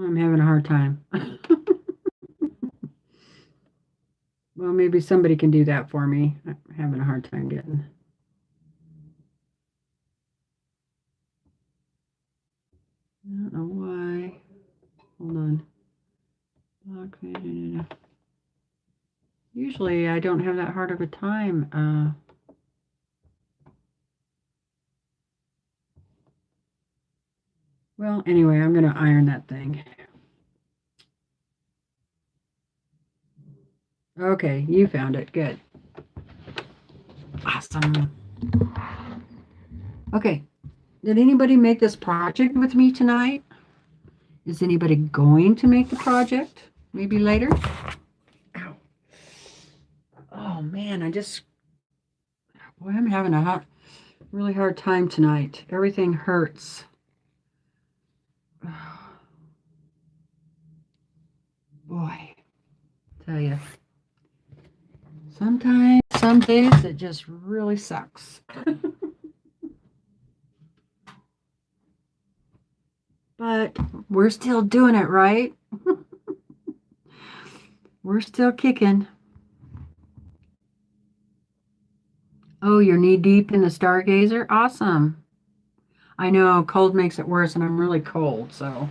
I'm having a hard time. Well, maybe somebody can do that for me. I'm having a hard time getting. I don't know why. Hold on. Usually I don't have that hard of a time. Well, anyway, I'm going to iron that thing. Okay, you found it. Good. Awesome. Okay. Did anybody make this project with me tonight? Is anybody going to make the project? Maybe later? Ow. Oh, man, boy, I'm having a really hard time tonight. Everything hurts. Boy, tell you. Sometimes, some days, it just really sucks. But we're still doing it, right? We're still kicking. Oh, you're knee deep in the Stargazer? Awesome. I know, cold makes it worse, and I'm really cold, so.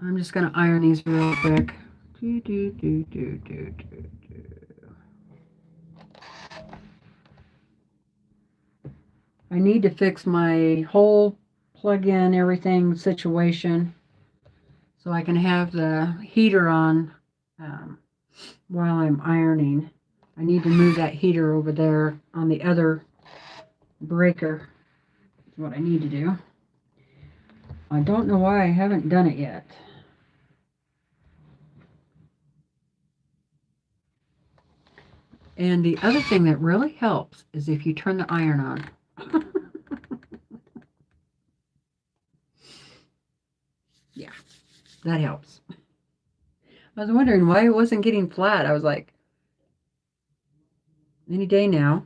I'm just going to iron these real quick. I need to fix my whole plug-in everything situation so I can have the heater on while I'm ironing. I need to move that heater over there on the other breaker. That's what I need to do. I don't know why I haven't done it yet. And the other thing that really helps is if you turn the iron on. Yeah, that helps. I was wondering why it wasn't getting flat. I was like, any day now.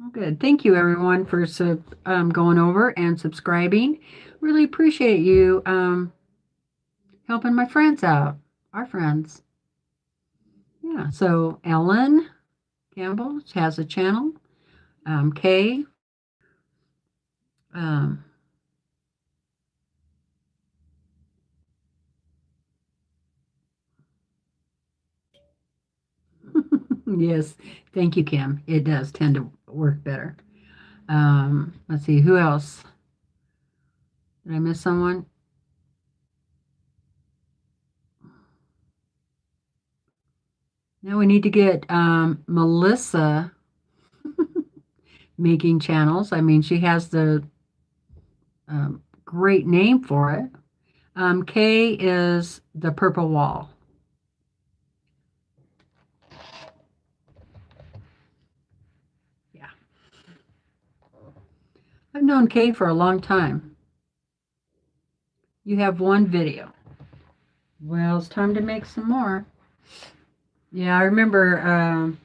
Oh, good. Thank you, everyone, for going over and subscribing. Really appreciate you helping my friends out, our friends. Yeah, so Ellen Campbell has a channel. Kay. Yes, thank you, Kim. It does tend to work better. Let's see, who else? Did I miss someone? Now we need to get Melissa. making channels. I mean, she has the great name for it. Kay is the purple wall. Yeah. I've known Kay for a long time. You have one video. Well, it's time to make some more. Yeah, I remember,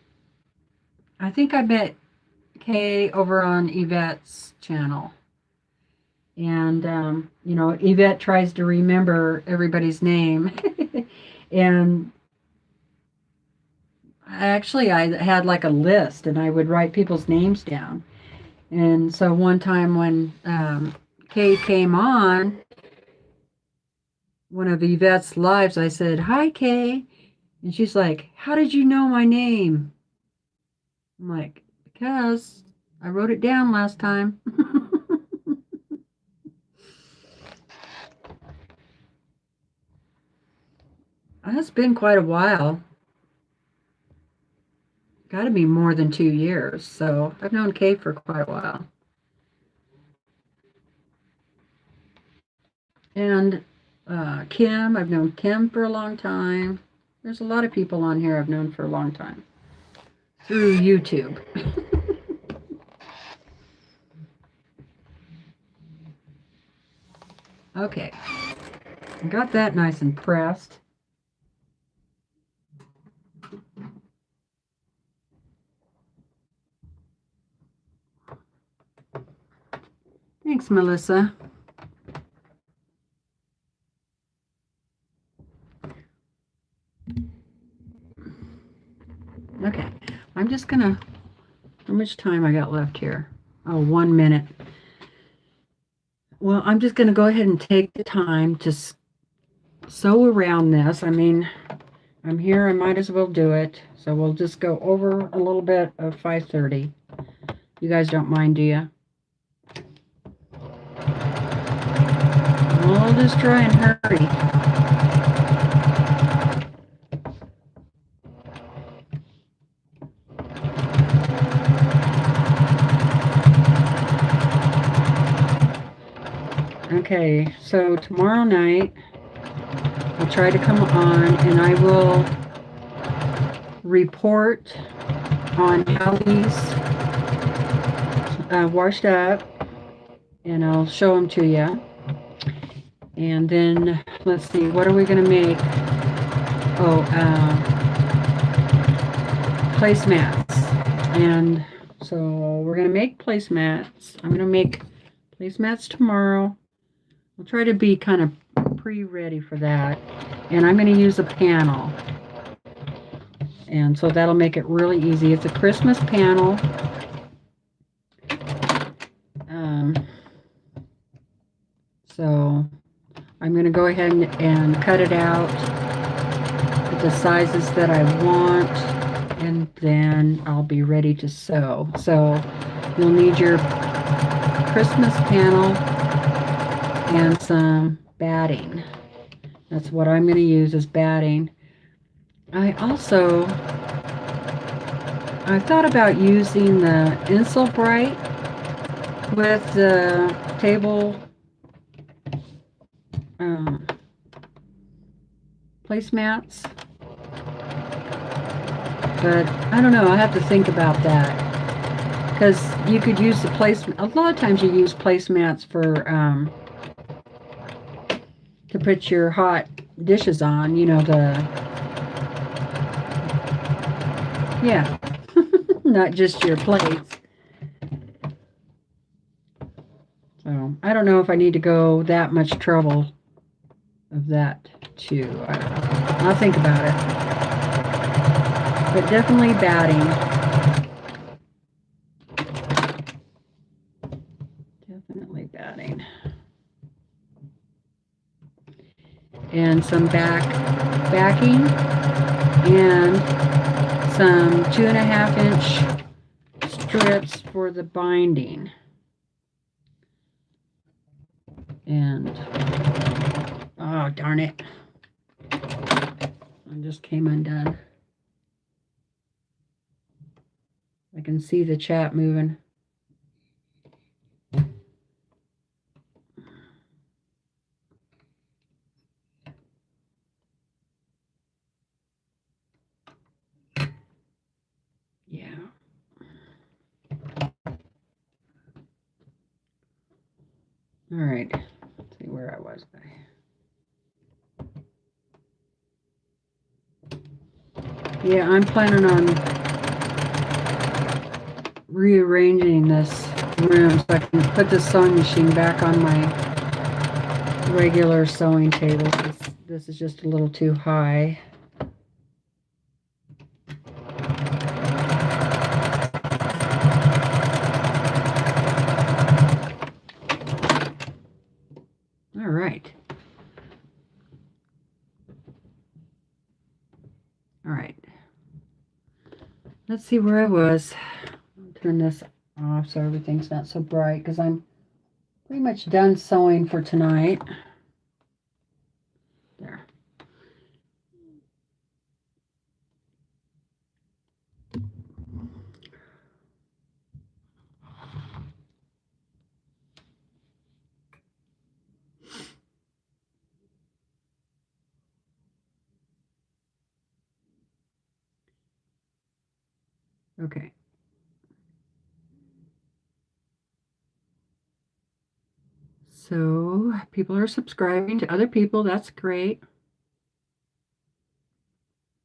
I think I met Kay over on Yvette's channel. And, you know, Yvette tries to remember everybody's name. And actually, I had like a list and I would write people's names down. And so one time when Kay came on one of Yvette's lives, I said, "Hi, Kay." And she's like, "How did you know my name?" I'm like, "Because I wrote it down last time." That's been quite a while. Got to be more than 2 years. So I've known Kay for quite a while. And Kim, I've known Kim for a long time. There's a lot of people on here I've known for a long time through YouTube. Okay, I got that nice and pressed. Thanks, Melissa. Okay, I'm just gonna, how much time I got left here? Oh, 1 minute. Well, I'm just gonna go ahead and take the time to sew around this. I mean, I'm here, I might as well do it. So we'll just go over a little bit of 5:30. You guys don't mind, do you? We'll just try and hurry. Okay, so tomorrow night I'll try to come on and I will report on how these washed up, and I'll show them to you. And then let's see, what are we going to make? Oh, placemats. And so we're going to make placemats. I'm going to make placemats tomorrow. I'll try to be kind of pre-ready for that. And I'm going to use a panel. And so that'll make it really easy. It's a Christmas panel. So I'm going to go ahead and cut it out at the sizes that I want, and then I'll be ready to sew. So you'll need your Christmas panel and some batting. That's what I'm going to use as batting. I thought about using the Insel Bright with the table placemats, but I don't know, I have to think about that, because you could use the a lot of times you use placemats for to put your hot dishes on, you know, yeah, not just your plates. So I don't know if I need to go that much trouble of that too. I don't know. I'll think about it. But definitely batting. Definitely batting. And some backing and some 2.5 inch strips for the binding. And oh, darn it. I just came undone. I can see the chat moving. All right. Let's see where I was. Yeah, I'm planning on rearranging this room so I can put the sewing machine back on my regular sewing table. This is just a little too high. All right. All right. Let's see where I was. I'll turn this off so everything's not so bright because I'm pretty much done sewing for tonight. There. Okay. So people are subscribing to other people. That's great.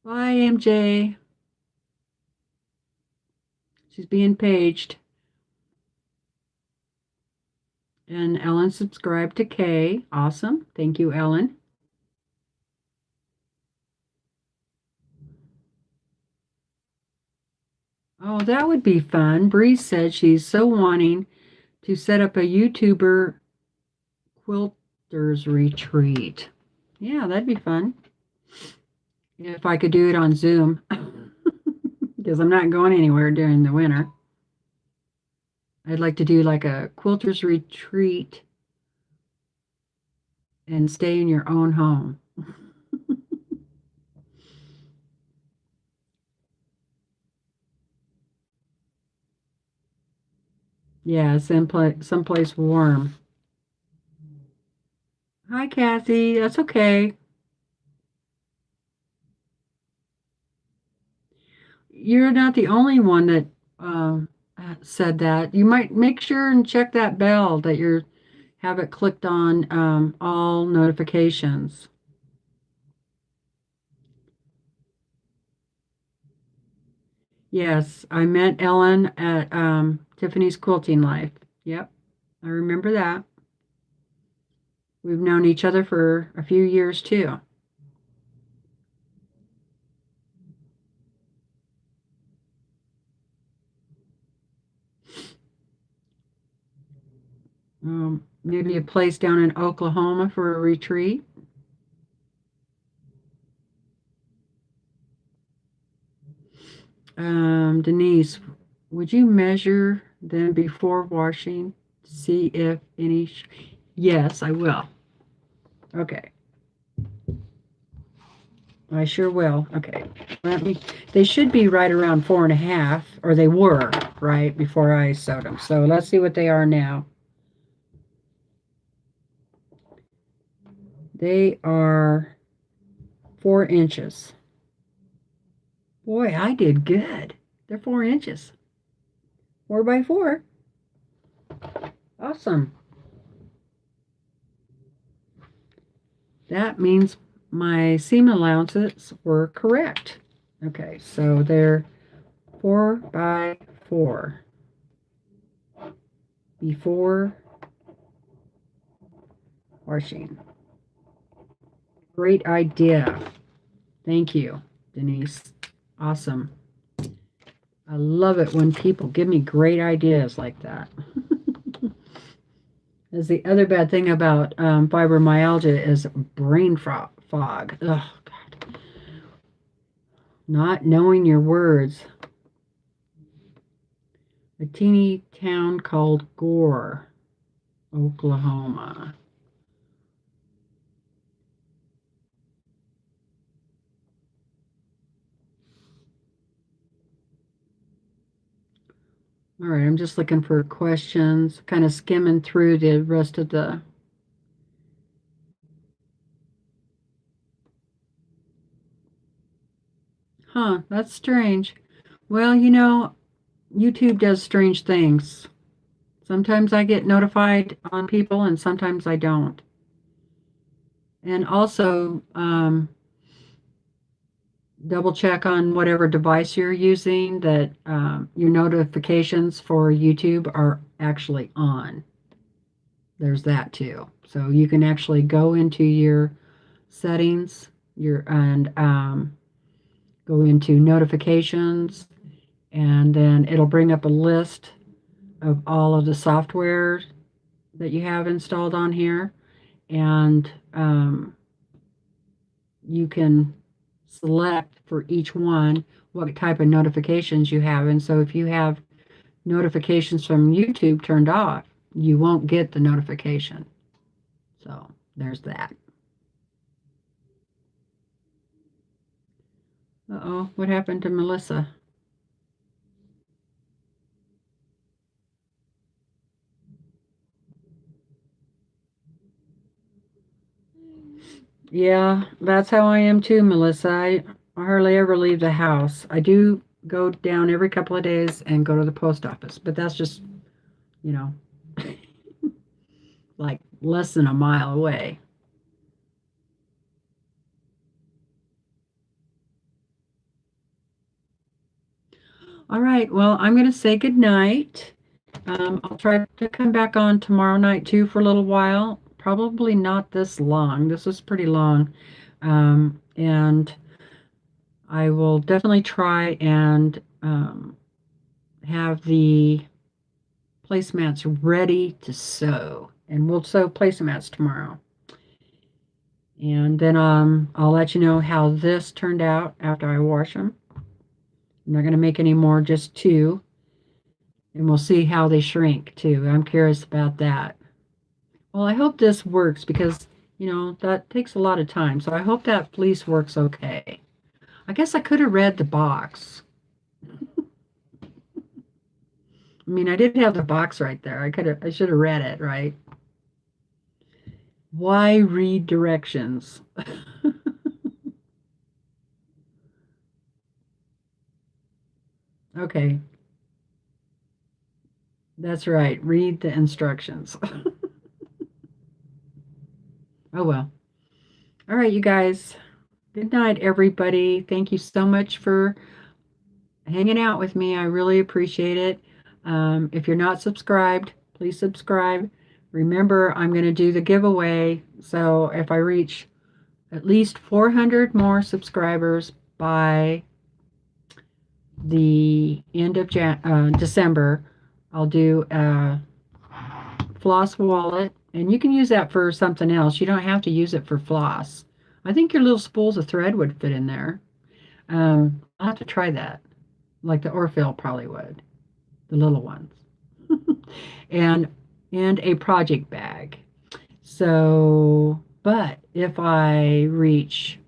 Bye, MJ. She's being paged. And Ellen subscribed to Kay. Awesome. Thank you, Ellen. Oh, that would be fun. Bree said she's so wanting to set up a YouTuber quilters retreat. Yeah, that'd be fun. If I could do it on Zoom, because I'm not going anywhere during the winter. I'd like to do like a quilters retreat and stay in your own home. Yeah, someplace warm. Hi, Kathy. That's okay. You're not the only one that said that. You might make sure and check that bell that you have it clicked on all notifications. Yes, I met Ellen at Tiffany's Quilting Life. Yep, I remember that. We've known each other for a few years too. Maybe a place down in Oklahoma for a retreat. Denise, would you measure them before washing to see if any? Yes, I will. Okay. I sure will. Okay. They should be right around 4.5, or they were right before I sewed them. So let's see what they are now. They are 4 inches. Boy, I did good. They're 4 inches. 4 by 4. Awesome. That means my seam allowances were correct. Okay, so they're 4 by 4 before washing. Great idea. Thank you, Denise. Awesome. I love it when people give me great ideas like that. As the other bad thing about fibromyalgia is brain fog. Oh, God. Not knowing your words. A teeny town called Gore, Oklahoma. All right, I'm just looking for questions, kind of skimming through the rest of the. Huh, that's strange. Well, YouTube does strange things. Sometimes I get notified on people and sometimes I don't. And also, double check on whatever device you're using that your notifications for YouTube are actually on. There's that too. So you can actually go into your settings and go into notifications, and then it'll bring up a list of all of the software that you have installed on here, and you can select for each one what type of notifications you have. And so if you have notifications from YouTube turned off, you won't get the notification. So there's that. Uh-oh, what happened to Melissa? Yeah, that's how I am too, Melissa. I hardly ever leave the house. I do go down every couple of days and go to the post office, but that's just, you know, like less than a mile away. All right, well, I'm going to say good night. I'll try to come back on tomorrow night too for a little while. Probably not this long. This is pretty long. And I will definitely try and have the placemats ready to sew. And we'll sew placemats tomorrow. And then I'll let you know how this turned out after I wash them. I'm not going to make any more, just two. And we'll see how they shrink too. I'm curious about that. Well, I hope this works because, that takes a lot of time. So I hope that fleece works okay. I guess I could have read the box. I mean, I did have the box right there. I should have read it, right? Why read directions? Okay, that's right. Read the instructions. Oh well. All right, you guys. Good night, everybody. Thank you so much for hanging out with me. I really appreciate it. If you're not subscribed, please subscribe. Remember, I'm going to do the giveaway. So if I reach at least 400 more subscribers by the end of December, I'll do a floss wallet. And you can use that for something else. You don't have to use it for floss. I think your little spools of thread would fit in there. I'll have to try that. Like the Orfil probably would. The little ones. and a project bag. So, but if I reach,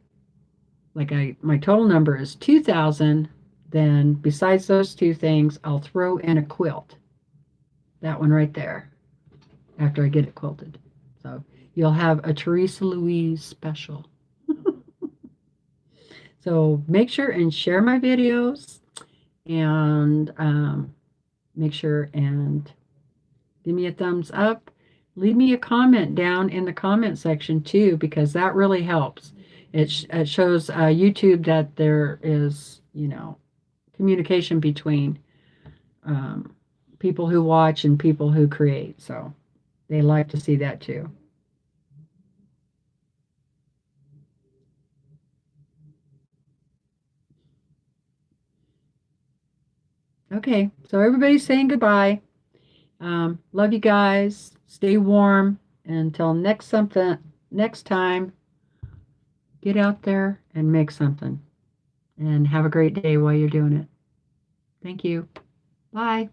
my total number is 2,000, then besides those two things, I'll throw in a quilt. That one right there, after I get it quilted. So you'll have a TeresaLouise special. So make sure and share my videos, and make sure and give me a thumbs up. Leave me a comment down in the comment section too, because that really helps. It shows YouTube that there is, communication between people who watch and people who create. So they like to see that too. Okay, so everybody's saying goodbye. Love you guys. Stay warm. Until next time, get out there and make something. And have a great day while you're doing it. Thank you. Bye.